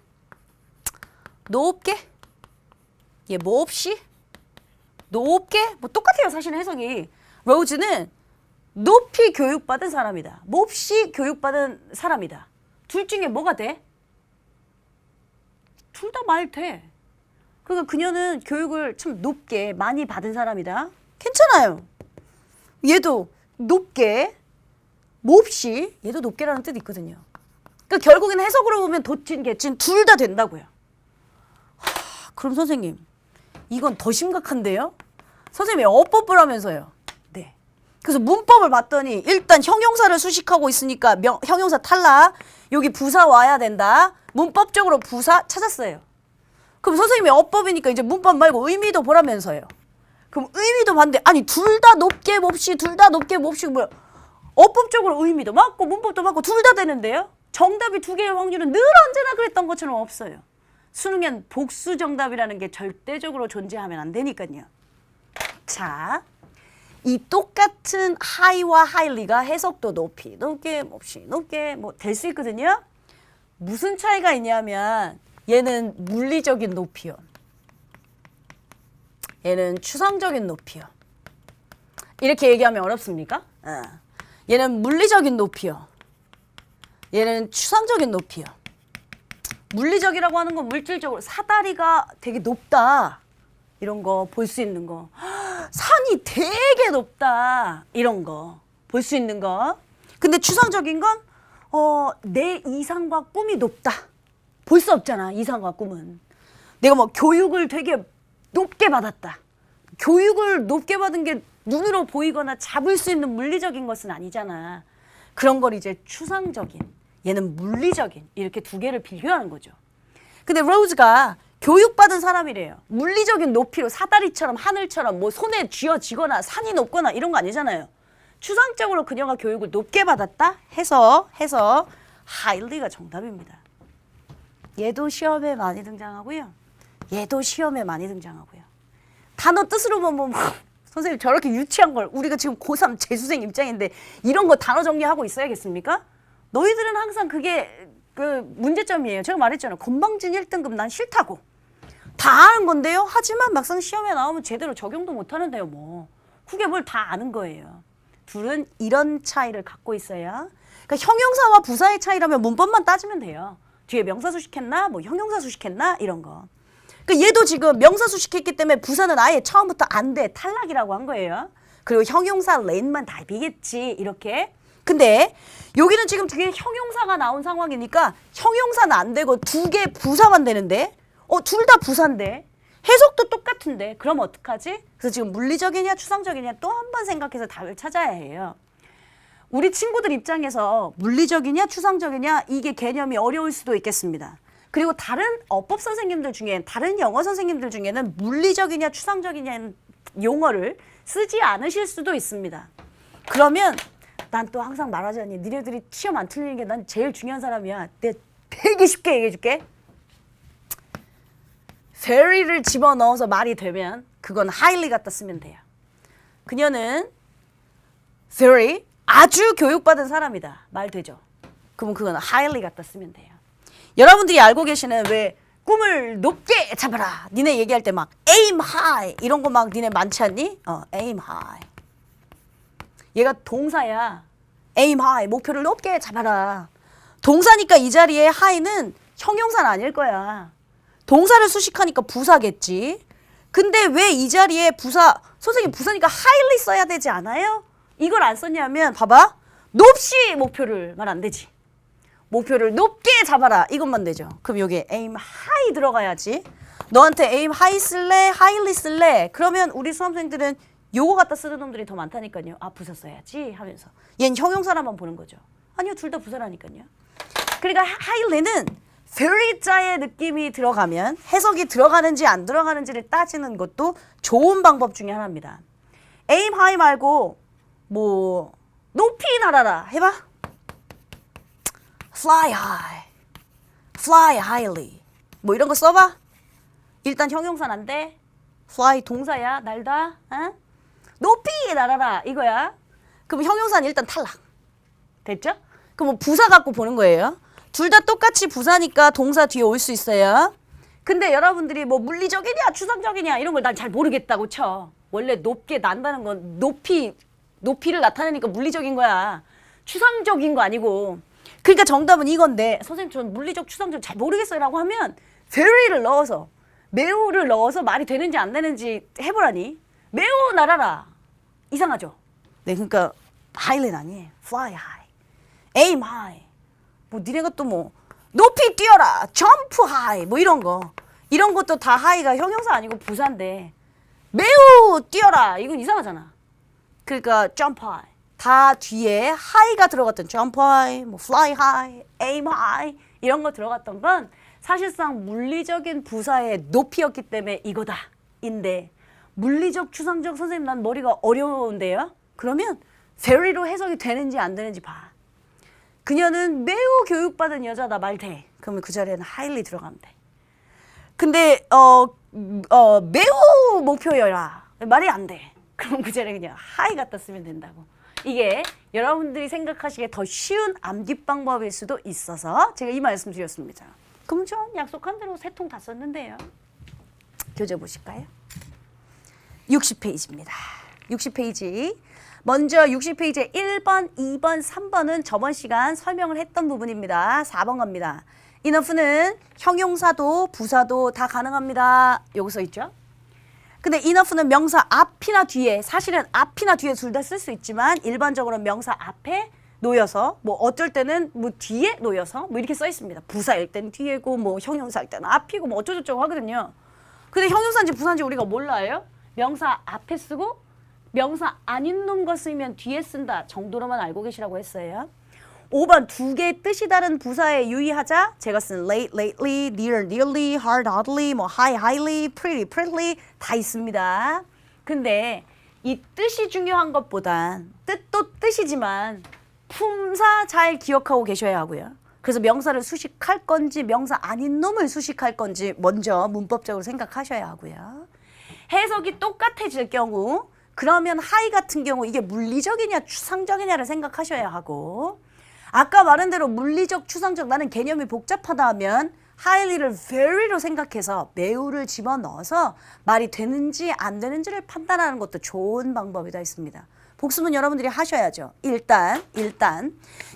Speaker 1: 높게, 얘 몹시, 높게, 뭐 똑같아요. 사실은 해석이. 로즈는 높이 교육받은 사람이다. 몹시 교육받은 사람이다. 둘 중에 뭐가 돼? 둘 다 말 돼. 그러니까 그녀는 교육을 참 높게 많이 받은 사람이다. 괜찮아요. 얘도 높게, 몹시, 얘도 높게라는 뜻이 있거든요. 그러니까 결국에는 해석으로 보면 도친, 개친 둘 다 된다고요. 그럼 선생님, 이건 더 심각한데요? 선생님이 어법을 하면서요. 네. 그래서 문법을 봤더니 일단 형용사를 수식하고 있으니까 형용사 탈락. 여기 부사 와야 된다. 문법적으로 부사 찾았어요. 그럼 선생님이 어법이니까 이제 문법 말고 의미도 보라면서요. 그럼 의미도 봤는데 아니 둘 다 높게 몹시 둘 다 높게 몹시 뭐야. 어법적으로 의미도 맞고 문법도 맞고 둘 다 되는데요. 정답이 두 개의 확률은 늘 언제나 그랬던 것처럼 없어요. 수능엔 복수 정답이라는 게 절대적으로 존재하면 안 되니까요. 자, 이 똑같은 high와 highly가 해석도 높이, 높게, 몹시, 높게 뭐 될 수 있거든요. 무슨 차이가 있냐면 얘는 물리적인 높이요. 얘는 추상적인 높이요. 이렇게 얘기하면 어렵습니까? 얘는 물리적인 높이요. 얘는 추상적인 높이요. 물리적이라고 하는 건 물질적으로 사다리가 되게 높다. 이런 거 볼 수 있는 거. 산이 되게 높다. 이런 거 볼 수 있는 거. 근데 추상적인 건 내 이상과 꿈이 높다. 볼 수 없잖아. 이상과 꿈은. 내가 뭐 교육을 되게 높게 받았다. 교육을 높게 받은 게 눈으로 보이거나 잡을 수 있는 물리적인 것은 아니잖아. 그런 걸 이제 추상적인, 얘는 물리적인 이렇게 두 개를 비교하는 거죠. 근데 로즈가 교육받은 사람이래요. 물리적인 높이로 사다리처럼 하늘처럼 뭐 손에 쥐어지거나 산이 높거나 이런 거 아니잖아요. 추상적으로 그녀가 교육을 높게 받았다 해서 highly가 정답입니다. 얘도 시험에 많이 등장하고요. 얘도 시험에 많이 등장하고요. 단어 뜻으로 보면 선생님 저렇게 유치한 걸 우리가 지금 고3 재수생 입장인데 이런 거 단어 정리하고 있어야겠습니까? 너희들은 항상 그게 그 문제점이에요. 제가 말했잖아요. 건방진 1등급 난 싫다고. 다 아는 건데요. 하지만 막상 시험에 나오면 제대로 적용도 못 하는데요. 뭐 그게 뭘 다 아는 거예요. 둘은 이런 차이를 갖고 있어야. 그러니까 형용사와 부사의 차이라면 문법만 따지면 돼요. 뒤에 명사 수식했나 뭐 형용사 수식했나 이런 거. 그러니까 얘도 지금 명사 수식했기 때문에 부사는 아예 처음부터 안 돼. 탈락이라고 한 거예요. 그리고 형용사 렌만 답이겠지 이렇게. 근데 여기는 지금 두 개의 형용사가 나온 상황이니까 형용사는 안 되고 두 개 부사만 되는데 둘 다 부사인데 해석도 똑같은데 그럼 어떡하지? 그래서 지금 물리적이냐 추상적이냐 또 한 번 생각해서 답을 찾아야 해요. 우리 친구들 입장에서 물리적이냐 추상적이냐 이게 개념이 어려울 수도 있겠습니다. 그리고 다른 어법 선생님들 중에 다른 영어 선생님들 중에는 물리적이냐 추상적이냐는 용어를 쓰지 않으실 수도 있습니다. 그러면 난 또 항상 말하자니 니네들이 시험 안 틀리는 게 난 제일 중요한 사람이야. 내가 되게 쉽게 얘기해 줄게. very를 집어넣어서 말이 되면 그건 highly 갖다 쓰면 돼요. 그녀는 very 아주 교육받은 사람이다. 말 되죠? 그러면 그건 highly 갖다 쓰면 돼요. 여러분들이 알고 계시는 왜 꿈을 높게 잡아라. 니네 얘기할 때 막 aim high 이런 거 막 니네 많지 않니? aim high. 얘가 동사야. aim high 목표를 높게 잡아라. 동사니까 이 자리에 high는 형용사는 아닐 거야. 동사를 수식하니까 부사겠지. 근데 왜 이 자리에 부사, 선생님 부사니까 highly 써야 되지 않아요? 이걸 안 썼냐면 봐봐. 높이 목표를 말 안 되지. 목표를 높게 잡아라. 이것만 되죠. 그럼 여기에 aim high 들어가야지. 너한테 aim high 쓸래? highly 쓸래? 그러면 우리 수험생들은 요거 갖다 쓰는 놈들이 더 많다니까요. 아, 부사 써야지 하면서. 얘는 형용사라만 보는 거죠. 아니요, 둘 다 부사라니까요. 그러니까 highly는 very자의 느낌이 들어가면 해석이 들어가는지 안 들어가는지를 따지는 것도 좋은 방법 중에 하나입니다. aim high 말고 뭐 높이 날아라 해봐. fly high, fly highly 뭐 이런 거 써봐. 일단 형용사는 안 돼. fly 동사야. 날다. 어? 높이 날아라 이거야. 그럼 형용사는 일단 탈락. 됐죠? 그럼 뭐 부사 갖고 보는 거예요. 둘 다 똑같이 부사니까 동사 뒤에 올 수 있어요. 근데 여러분들이 뭐 물리적이냐 추상적이냐 이런 걸 난 잘 모르겠다고 쳐. 원래 높게 난다는 건 높이를 나타내니까 물리적인 거야. 추상적인 거 아니고. 그러니까 정답은 이건데 선생님 전 물리적 추상적 잘 모르겠어요 라고 하면 very를 넣어서 매우를 넣어서 말이 되는지 안 되는지 해보라니. 매우 날아라. 이상하죠? 네, 그러니까 high는 아니에요. fly high, aim high. 뭐 니네가 또 뭐 높이 뛰어라, jump high 뭐 이런 거. 이런 것도 다 high가 형용사 아니고 부사인데 매우 뛰어라. 이건 이상하잖아. 그러니까 jump high. 다 뒤에 high가 들어갔던 jump high, 뭐 fly high, aim high 이런 거 들어갔던 건 사실상 물리적인 부사의 높이였기 때문에 이거다. 인데 물리적 추상적 선생님 난 머리가 어려운데요. 그러면 very로 해석이 되는지 안 되는지 봐. 그녀는 매우 교육받은 여자다 말 돼. 그러면 그 자리에는 highly 들어가면 돼. 근데 매우 목표여라 말이 안 돼. 그럼 그 자리에 그냥 high 갖다 쓰면 된다고. 이게 여러분들이 생각하시기에 더 쉬운 암기 방법일 수도 있어서 제가 이 말씀 드렸습니다. 그럼 전 약속한 대로 세 통 다 썼는데요. 교재 보실까요? 60페이지입니다. 60페이지. 먼저 60페이지에 1번, 2번, 3번은 저번 시간 설명을 했던 부분입니다. 4번 갑니다. enough는 형용사도 부사도 다 가능합니다. 여기 써 있죠? 근데 enough는 명사 앞이나 뒤에, 사실은 앞이나 뒤에 둘 다 쓸 수 있지만 일반적으로 명사 앞에 놓여서 뭐 어쩔 때는 뭐 뒤에 놓여서 뭐 이렇게 써 있습니다. 부사일 때는 뒤에고 뭐 형용사일 때는 앞이고 뭐 어쩌고저쩌고 하거든요. 근데 형용사인지 부사인지 우리가 몰라요? 명사 앞에 쓰고 명사 아닌 놈과 쓰이면 뒤에 쓴다 정도로만 알고 계시라고 했어요. 5번 두 개의 뜻이 다른 부사에 유의하자. 제가 쓴 late, lately, near, nearly, hard, hardly, 뭐 high, highly, pretty, prettily 다 있습니다. 근데 이 뜻이 중요한 것보단 뜻도 뜻이지만 품사 잘 기억하고 계셔야 하고요. 그래서 명사를 수식할 건지 명사 아닌 놈을 수식할 건지 먼저 문법적으로 생각하셔야 하고요. 해석이 똑같아질 경우 그러면 하이 같은 경우 이게 물리적이냐 추상적이냐를 생각하셔야 하고 아까 말한 대로 물리적 추상적 나는 개념이 복잡하다 하면 highly를 very로 생각해서 매우를 집어넣어서 말이 되는지 안 되는지를 판단하는 것도 좋은 방법이 다 있습니다. 복습은 여러분들이 하셔야죠. 일단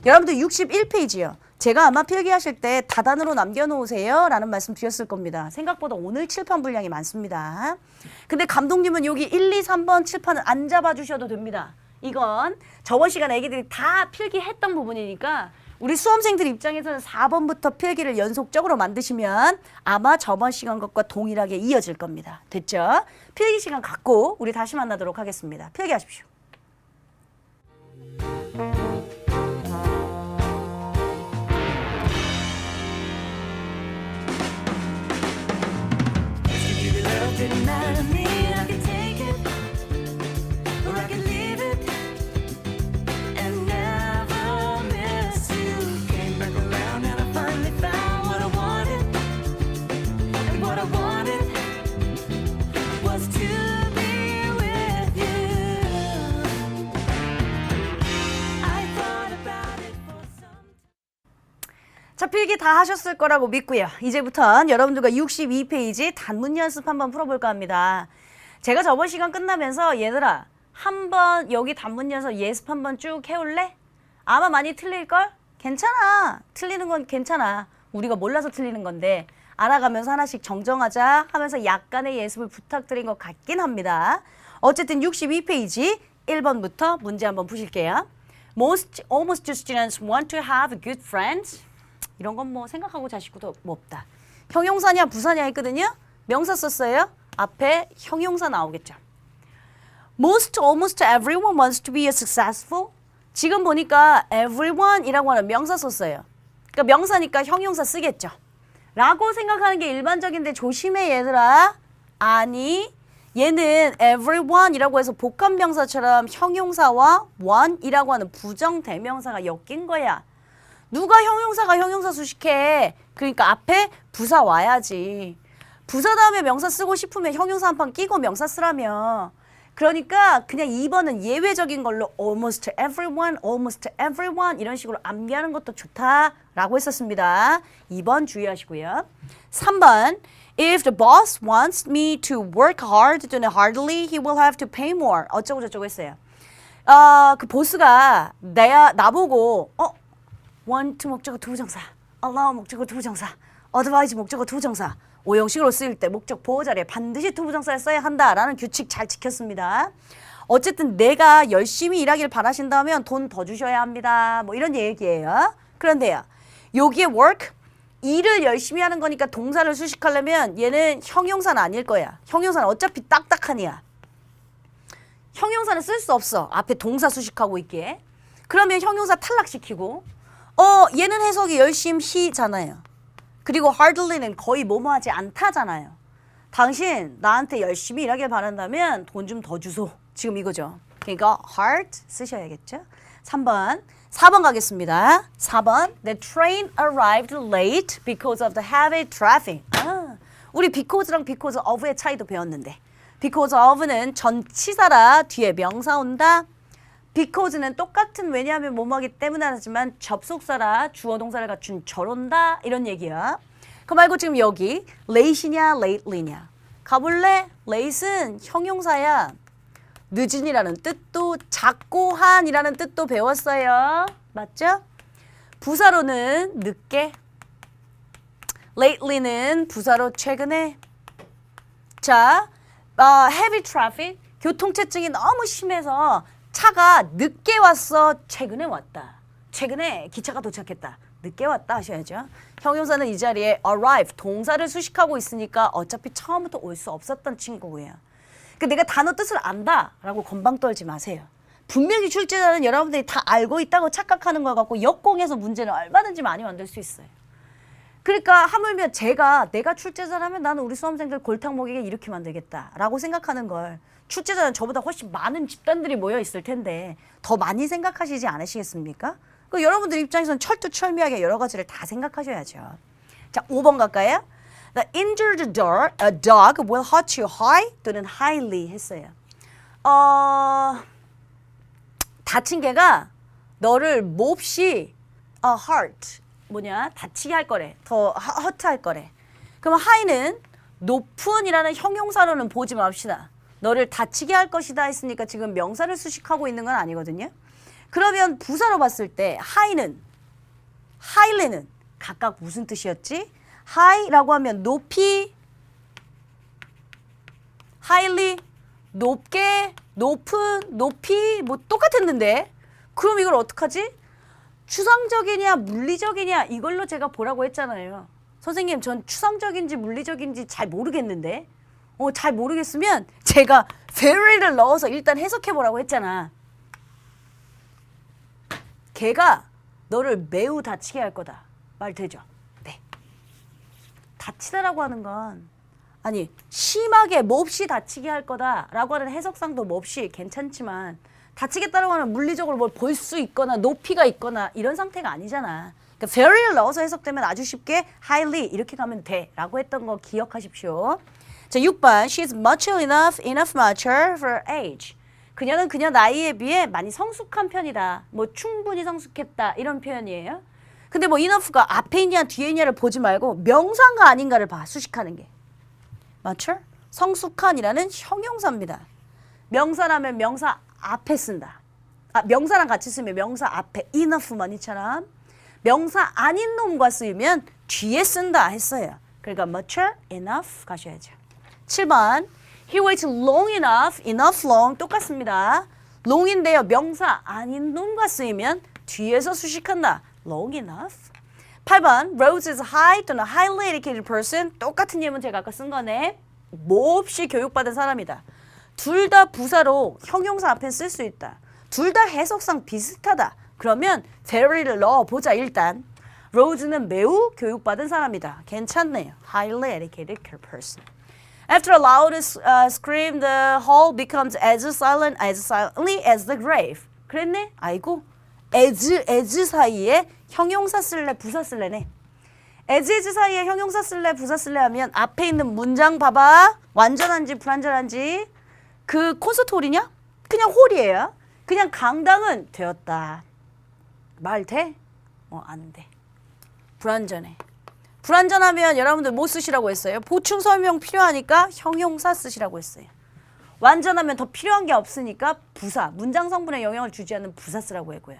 Speaker 1: 여러분들 61페이지요. 제가 아마 필기하실 때 다단으로 남겨놓으세요 라는 말씀 드렸을 겁니다. 생각보다 오늘 칠판 분량이 많습니다. 근데 감독님은 여기 1, 2, 3번 칠판은 안 잡아주셔도 됩니다. 이건 저번 시간에 애기들이 다 필기했던 부분이니까 우리 수험생들 입장에서는 4번부터 필기를 연속적으로 만드시면 아마 저번 시간 것과 동일하게 이어질 겁니다. 됐죠? 필기 시간 갖고 우리 다시 만나도록 하겠습니다. 필기하십시오.
Speaker 2: Didn't matter to me, I could take it, or I could leave it, and never miss you. Came back around and I finally found what I wanted, and what I wanted was to be with you. I thought about it for some time.
Speaker 1: 자, 필기 다 하셨을 거라고 믿고요. 이제부터는 여러분들과 62페이지 단문 연습 한번 풀어볼까 합니다. 제가 저번 시간 끝나면서 얘들아 한번 여기 단문 연습 예습 한번 쭉 해올래? 아마 많이 틀릴걸? 괜찮아. 틀리는 건 괜찮아. 우리가 몰라서 틀리는 건데 알아가면서 하나씩 정정하자 하면서 약간의 예습을 부탁드린 것 같긴 합니다. 어쨌든 62페이지 1번부터 문제 한번 보실게요. Almost students want to have good friends. 이런 건 뭐 생각하고 자식도 뭐 없다. 형용사냐 부사냐 했거든요. 명사 썼어요. 앞에 형용사 나오겠죠. Almost everyone wants to be successful. 지금 보니까 everyone이라고 하는 명사 썼어요. 그러니까 명사니까 형용사 쓰겠죠. 라고 생각하는 게 일반적인데 조심해 얘들아. 아니 얘는 everyone이라고 해서 복합명사처럼 형용사와 one이라고 하는 부정대명사가 엮인 거야. 누가 형용사가 형용사 수식해. 그러니까 앞에 부사 와야지. 부사 다음에 명사 쓰고 싶으면 형용사 한 판 끼고 명사 쓰라며. 그러니까 그냥 2번은 예외적인 걸로 almost everyone 이런 식으로 암기하는 것도 좋다라고 했었습니다. 2번 주의하시고요. 3번 If the boss wants me to work hard, then hardly he will have to pay more. 어쩌고 저쩌고 했어요. 그 보스가 나보고 want 목적어 투부정사, allow 목적어 투부정사, advise 목적어 투부정사 5형식으로 쓰일 때 목적 보호 자리에 반드시 투부정사를 써야 한다라는 규칙 잘 지켰습니다. 어쨌든 내가 열심히 일하길 바라신다면 돈 더 주셔야 합니다. 뭐 이런 얘기예요. 그런데요. 여기에 work, 일을 열심히 하는 거니까 동사를 수식하려면 얘는 형용사는 아닐 거야. 형용사는 어차피 딱딱하니야. 형용사는 쓸 수 없어. 앞에 동사 수식하고 있기에. 그러면 형용사 탈락시키고 얘는 해석이 열심히잖아요. 그리고 hardly는 거의 뭐뭐하지 않다잖아요. 당신 나한테 열심히 일하길 바란다면 돈 좀 더 주소. 지금 이거죠. 그러니까 hard 쓰셔야겠죠. 4번 가겠습니다. 4번 The train arrived late because of the heavy traffic. 우리 because랑 because of의 차이도 배웠는데 because of는 전치사라 뒤에 명사 온다. because는 똑같은 왜냐하면 뭐뭐하기 때문에 하지만 접속사라 주어 동사를 갖춘 저런다 이런 얘기야. 그 말고 지금 여기 late이냐 lately냐 가볼래? late은 형용사야. 늦은이라는 뜻도 작고 한이라는 뜻도 배웠어요. 맞죠? 부사로는 늦게, lately는 부사로 최근에. 자, heavy traffic 교통체증이 너무 심해서 차가 늦게 왔어. 최근에 왔다. 최근에 기차가 도착했다. 늦게 왔다 하셔야죠. 형용사는 이 자리에 arrive, 동사를 수식하고 있으니까 어차피 처음부터 올 수 없었던 친구예요. 그러니까 내가 단어 뜻을 안다라고 건방 떨지 마세요. 분명히 출제자는 여러분들이 다 알고 있다고 착각하는 걸 갖고 역공해서 문제는 얼마든지 많이 만들 수 있어요. 그러니까 하물며 내가 출제자라면 나는 우리 수험생들 골탕 먹이게 이렇게 만들겠다라고 생각하는 걸 출제자는 저보다 훨씬 많은 집단들이 모여 있을 텐데 더 많이 생각하시지 않으시겠습니까? 그 여러분들 입장에서는 철두철미하게 여러 가지를 다 생각하셔야죠. 자, 5번 갈까요? The injured dog will hurt you high 또는 highly 했어요. 다친 개가 너를 몹시 hurt 다치게 할 거래. 더 hurt 할 거래. 그럼 high는 높은이라는 형용사로는 보지 맙시다. 너를 다치게 할 것이다 했으니까 지금 명사를 수식하고 있는 건 아니거든요. 그러면 부사로 봤을 때 highly는 각각 무슨 뜻이었지? high라고 하면 높이, highly 높게, 높은, 높이 뭐 똑같았는데 그럼 이걸 어떡하지? 추상적이냐 물리적이냐 이걸로 제가 보라고 했잖아요. 선생님 전 추상적인지 물리적인지 잘 모르겠는데 잘 모르겠으면 제가 very를 넣어서 일단 해석해 보라고 했잖아. 걔가 너를 매우 다치게 할 거다. 말 되죠? 네. 다치다라고 하는 건 아니 심하게 몹시 다치게 할 거다라고 하는 해석상도 몹시 괜찮지만 다치겠다라고 하는 물리적으로 뭘 볼 수 있거나 높이가 있거나 이런 상태가 아니잖아. 그러니까 very를 넣어서 해석되면 아주 쉽게 highly 이렇게 가면 돼라고 했던 거 기억하십시오. 자, 6번 She's mature enough mature for age. 그녀는 그녀 나이에 비해 많이 성숙한 편이다. 뭐 충분히 성숙했다 이런 표현이에요. 근데 뭐 enough가 앞에 있냐 뒤에 있냐를 보지 말고 명사인가 아닌가를 봐. 수식하는 게. mature? 성숙한이라는 형용사입니다. 명사라면 명사 앞에 쓴다. 명사랑 같이 쓰면 명사 앞에 enough만이처럼 명사 아닌 놈과 쓰이면 뒤에 쓴다 했어요. 그러니까 mature enough 가셔야죠. 7번 He waits long enough, enough long 똑같습니다. long인데요. 명사 아닌 놈과 쓰이면 뒤에서 수식한다. long enough. 8번 Rose is high 또는 highly educated person 똑같은 예문 제가 아까 쓴 거네. 몹시 교육받은 사람이다. 둘 다 부사로 형용사 앞에 쓸 수 있다. 둘 다 해석상 비슷하다. 그러면 very를 넣어보자 일단. Rose는 매우 교육받은 사람이다. 괜찮네요. Highly educated person. After a loud scream, the hall becomes as silently as the grave. 그랬네? 아이고. as 사이에 형용사 쓸래 부사 쓸래네. as 사이에 형용사 쓸래 부사 쓸래 하면 앞에 있는 문장 봐봐. 완전한지 불완전한지. 그 콘서트 홀이냐? 그냥 홀이에요. 그냥 강당은 되었다. 말 돼? 안 돼. 불완전해. 불완전하면 여러분들 뭐 쓰시라고 했어요? 보충 설명 필요하니까 형용사 쓰시라고 했어요. 완전하면 더 필요한 게 없으니까 부사, 문장 성분에 영향을 주지 않는 부사 쓰라고 했고요.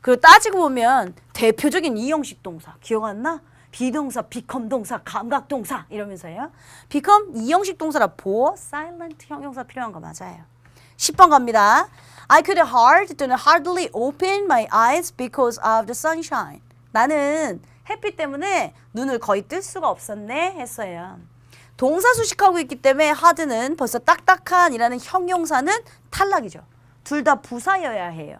Speaker 1: 그리고 따지고 보면 대표적인 이형식 동사 기억 안 나? 비동사, become 동사, 감각 동사 이러면서요. become 이형식 동사라 보어, silent 형용사 필요한 거 맞아요. 10번 갑니다. I could 또는 hardly open my eyes because of the sunshine. 나는 햇빛 때문에 눈을 거의 뜰 수가 없었네 했어요. 동사 수식하고 있기 때문에 hard는 벌써 딱딱한이라는 형용사는 탈락이죠. 둘 다 부사여야 해요.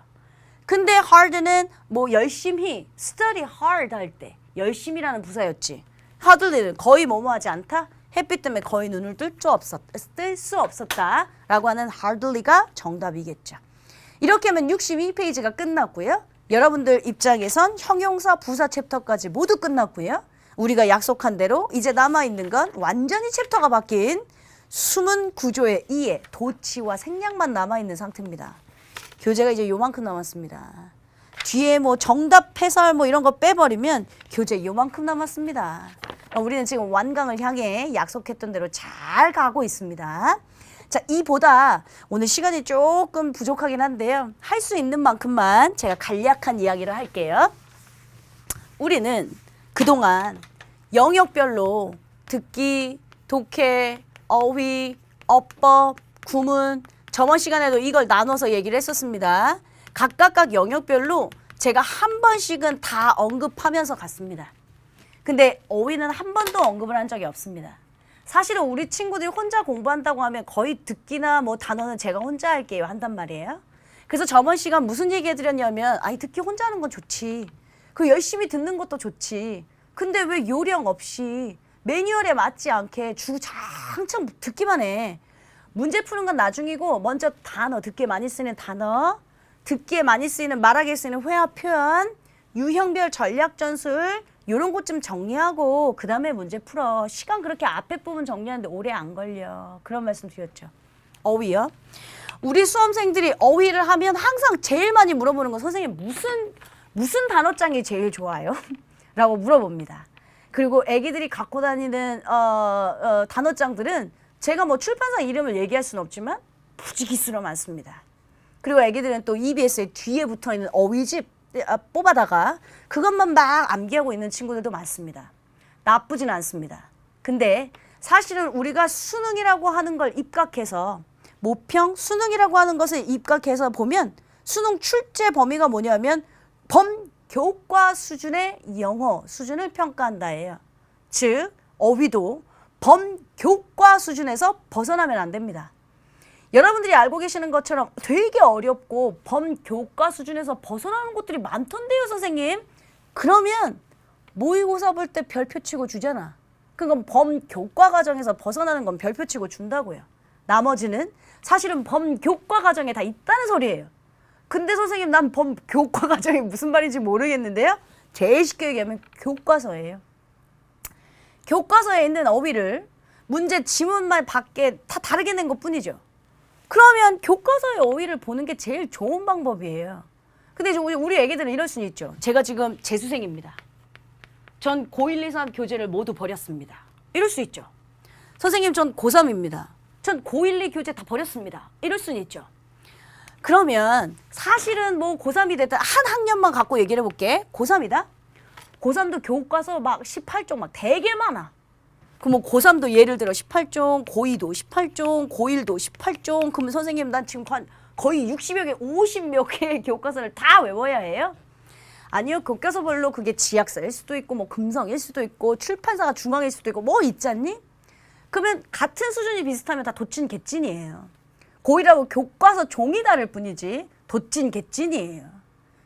Speaker 1: 근데 hard는 뭐 열심히 study hard 할 때 열심히라는 부사였지. hardly는 거의 뭐뭐하지 않다. 햇빛 때문에 거의 눈을 뜰 수 없었다 라고 하는 hardly가 정답이겠죠. 이렇게 하면 62페이지가 끝났고요. 여러분들 입장에선 형용사 부사 챕터까지 모두 끝났고요. 우리가 약속한 대로 이제 남아있는 건 완전히 챕터가 바뀐 숨은 구조의 이해, 도치와 생략만 남아있는 상태입니다. 교재가 이제 요만큼 남았습니다. 뒤에 뭐 정답 해설 뭐 이런 거 빼버리면 교재 요만큼 남았습니다. 우리는 지금 완강을 향해 약속했던 대로 잘 가고 있습니다. 자, 이보다 오늘 시간이 조금 부족하긴 한데요. 할 수 있는 만큼만 제가 간략한 이야기를 할게요. 우리는 그동안 영역별로 듣기, 독해, 어휘, 어법, 구문 저번 시간에도 이걸 나눠서 얘기를 했었습니다. 각각 영역별로 제가 한 번씩은 다 언급하면서 갔습니다. 근데 어휘는 한 번도 언급을 한 적이 없습니다. 사실은 우리 친구들이 혼자 공부한다고 하면 거의 듣기나 뭐 단어는 제가 혼자 할게요 한단 말이에요. 그래서 저번 시간 무슨 얘기 해드렸냐면 아니 듣기 혼자 하는 건 좋지. 그 열심히 듣는 것도 좋지. 근데 왜 요령 없이 매뉴얼에 맞지 않게 주구장창 듣기만 해. 문제 푸는 건 나중이고 먼저 단어, 듣기에 많이 쓰이는 단어, 듣기에 많이 쓰이는 말하기에 쓰이는 회화 표현, 유형별 전략 전술 이런 것 좀 정리하고 그 다음에 문제 풀어. 시간 그렇게 앞에 부분 정리하는데 오래 안 걸려. 그런 말씀 드렸죠. 어휘요. 우리 수험생들이 어휘를 하면 항상 제일 많이 물어보는 건 선생님 무슨 단어장이 제일 좋아요? 라고 물어봅니다. 그리고 애기들이 갖고 다니는 단어장들은 제가 뭐 출판사 이름을 얘기할 수는 없지만 무지기수로 많습니다. 그리고 애기들은 또 EBS의 뒤에 붙어있는 어휘집 뽑아다가 그것만 막 암기하고 있는 친구들도 많습니다. 나쁘진 않습니다. 근데 사실은 우리가 수능이라고 하는 걸 입각해서 모평 수능이라고 하는 것을 입각해서 보면 수능 출제 범위가 뭐냐면 범교과 수준의 영어 수준을 평가한다예요. 즉 어휘도 범교과 수준에서 벗어나면 안 됩니다. 여러분들이 알고 계시는 것처럼 되게 어렵고 범교과 수준에서 벗어나는 것들이 많던데요, 선생님. 그러면 모의고사 볼 때 별표 치고 주잖아. 그건 범교과 과정에서 벗어나는 건 별표 치고 준다고요. 나머지는 사실은 범교과 과정에 다 있다는 소리예요. 근데 선생님 난 범교과 과정이 무슨 말인지 모르겠는데요. 제일 쉽게 얘기하면 교과서예요. 교과서에 있는 어휘를 문제 지문만 밖에 다 다르게 낸 것뿐이죠. 그러면 교과서의 어휘를 보는 게 제일 좋은 방법이에요. 근데 우리 애기들은 이럴 수는 있죠. 제가 지금 재수생입니다. 전 고1, 2, 3 교재를 모두 버렸습니다. 이럴 수 있죠. 선생님 전 고3입니다. 전 고1, 2 교재 다 버렸습니다. 이럴 수는 있죠. 그러면 사실은 뭐 고3이 됐든 한 학년만 갖고 얘기를 해볼게. 고3이다? 고3도 교과서 막 18종 막 되게 많아. 그럼 뭐 고3도 예를 들어 18종, 고2도 18종, 고1도 18종. 그러면 선생님 난 지금 거의 60여 개, 50몇 개의 교과서를 다 외워야 해요? 아니요. 교과서별로 그게 지약서일 수도 있고 뭐 금성일 수도 있고 출판사가 중앙일 수도 있고 뭐 있잖니? 그러면 같은 수준이 비슷하면 다 도찐 개찐이에요. 고1하고 교과서 종이 다를 뿐이지 도찐 개찐이에요.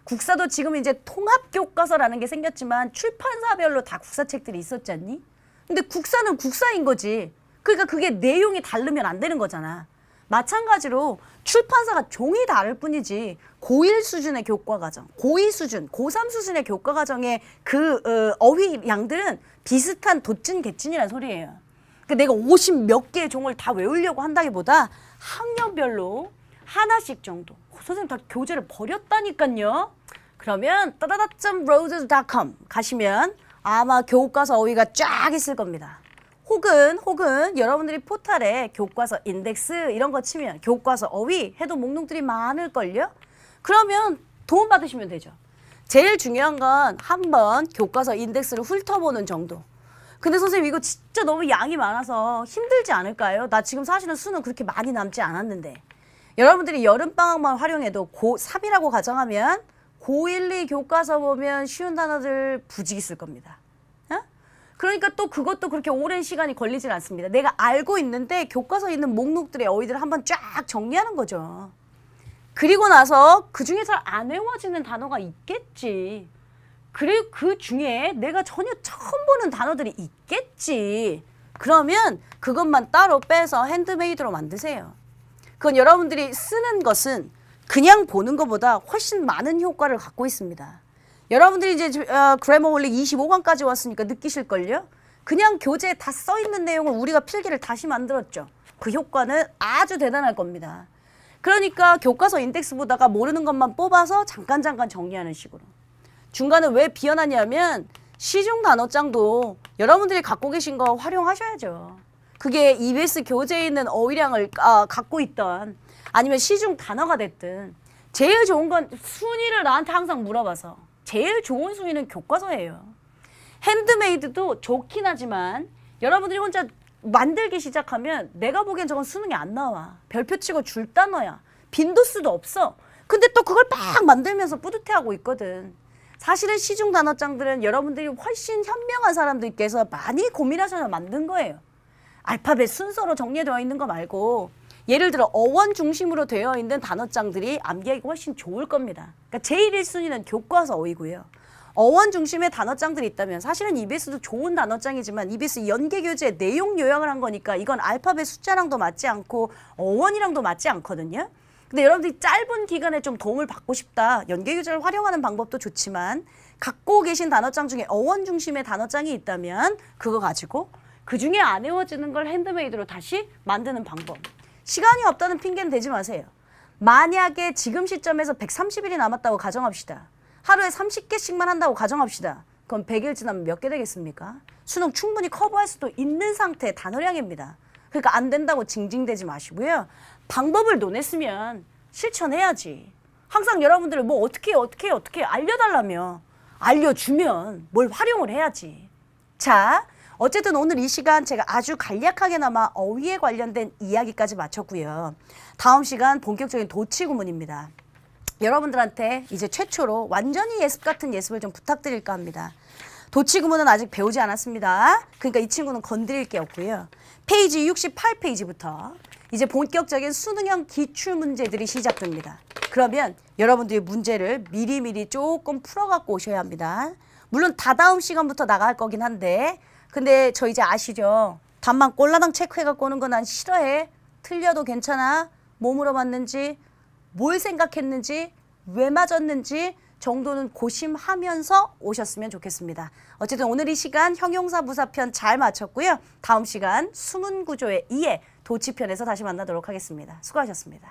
Speaker 1: 국사도 지금 이제 통합교과서라는 게 생겼지만 출판사별로 다 국사책들이 있었지 않니? 근데 국사는 국사인 거지. 그러니까 그게 내용이 다르면 안 되는 거잖아. 마찬가지로 출판사가 종이 다를 뿐이지 고1 수준의 교과과정, 고2 수준, 고3 수준의 교과과정의 그 어휘량들은 비슷한 도찐 개찐이라는 소리예요. 그러니까 내가 50 몇 개의 종을 다 외우려고 한다기보다 학년별로 하나씩 정도. 선생님 다 교재를 버렸다니까요. 그러면 따다다점roads.com 가시면 아마 교과서 어휘가 쫙 있을 겁니다. 혹은 여러분들이 포탈에 교과서 인덱스 이런 거 치면 교과서 어휘 해도 목록들이 많을걸요. 그러면 도움 받으시면 되죠. 제일 중요한 건 한번 교과서 인덱스를 훑어보는 정도. 근데 선생님 이거 진짜 너무 양이 많아서 힘들지 않을까요? 나 지금 사실은 수능 그렇게 많이 남지 않았는데. 여러분들이 여름방학만 활용해도 고3이라고 가정하면 고1, 2 교과서 보면 쉬운 단어들 부지기 쓸 겁니다. 어? 그러니까 또 그것도 그렇게 오랜 시간이 걸리진 않습니다. 내가 알고 있는데 교과서에 있는 목록들의 어휘들을 한번 쫙 정리하는 거죠. 그리고 나서 그중에 잘 안 외워지는 단어가 있겠지. 그리고 그 중에 내가 전혀 처음 보는 단어들이 있겠지. 그러면 그것만 따로 빼서 핸드메이드로 만드세요. 그건 여러분들이 쓰는 것은 그냥 보는 것보다 훨씬 많은 효과를 갖고 있습니다. 여러분들이 이제 그래머홀릭 25강까지 왔으니까 느끼실걸요? 그냥 교재에 다 써있는 내용을 우리가 필기를 다시 만들었죠. 그 효과는 아주 대단할 겁니다. 그러니까 교과서 인덱스 보다가 모르는 것만 뽑아서 잠깐 정리하는 식으로. 중간에 왜 비워놨냐면 시중 단어장도 여러분들이 갖고 계신 거 활용하셔야죠. 그게 EBS 교재에 있는 어휘량을 갖고 있던 아니면 시중 단어가 됐든 제일 좋은 건 순위를 나한테 항상 물어봐서 제일 좋은 순위는 교과서예요. 핸드메이드도 좋긴 하지만 여러분들이 혼자 만들기 시작하면 내가 보기엔 저건 수능에 안 나와. 별표 치고 줄 단어야. 빈도수도 없어. 근데 또 그걸 막 만들면서 뿌듯해하고 있거든. 사실은 시중 단어장들은 여러분들이 훨씬 현명한 사람들께서 많이 고민하셔서 만든 거예요. 알파벳 순서로 정리되어 있는 거 말고 예를 들어 어원 중심으로 되어 있는 단어장들이 암기하기가 훨씬 좋을 겁니다. 그러니까 제일 1순위는 교과서 어휘고요. 어원 중심의 단어장들이 있다면 사실은 EBS도 좋은 단어장이지만 EBS 연계교재 내용 요약을 한 거니까 이건 알파벳 숫자랑도 맞지 않고 어원이랑도 맞지 않거든요. 근데 여러분들이 짧은 기간에 좀 도움을 받고 싶다. 연계교재를 활용하는 방법도 좋지만 갖고 계신 단어장 중에 어원 중심의 단어장이 있다면 그거 가지고 그중에 안 외워지는 걸 핸드메이드로 다시 만드는 방법. 시간이 없다는 핑계는 대지 마세요. 만약에 지금 시점에서 130일이 남았다고 가정합시다. 하루에 30개씩만 한다고 가정합시다. 그럼 100일 지나면 몇 개 되겠습니까? 수능 충분히 커버할 수도 있는 상태의 단어량입니다. 그러니까 안 된다고 징징대지 마시고요. 방법을 논했으면 실천해야지. 항상 여러분들을 뭐 어떻게 알려달라며 알려주면 뭘 활용을 해야지. 자, 어쨌든 오늘 이 시간 제가 아주 간략하게나마 어휘에 관련된 이야기까지 마쳤고요. 다음 시간 본격적인 도치 구문입니다. 여러분들한테 이제 최초로 완전히 예습 같은 예습을 좀 부탁드릴까 합니다. 도치 구문은 아직 배우지 않았습니다. 그러니까 이 친구는 건드릴 게 없고요. 페이지 68페이지부터 이제 본격적인 수능형 기출문제들이 시작됩니다. 그러면 여러분들이 문제를 미리미리 조금 풀어갖고 오셔야 합니다. 물론 다다음 시간부터 나갈 거긴 한데 근데 저 이제 아시죠? 답만 꼴라당 체크해갖고 오는 거 난 싫어해. 틀려도 괜찮아. 뭐 물어봤는지, 뭘 생각했는지, 왜 맞았는지 정도는 고심하면서 오셨으면 좋겠습니다. 어쨌든 오늘 이 시간 형용사 부사편 잘 마쳤고요. 다음 시간 수문구조의 2의 도치편에서 다시 만나도록 하겠습니다. 수고하셨습니다.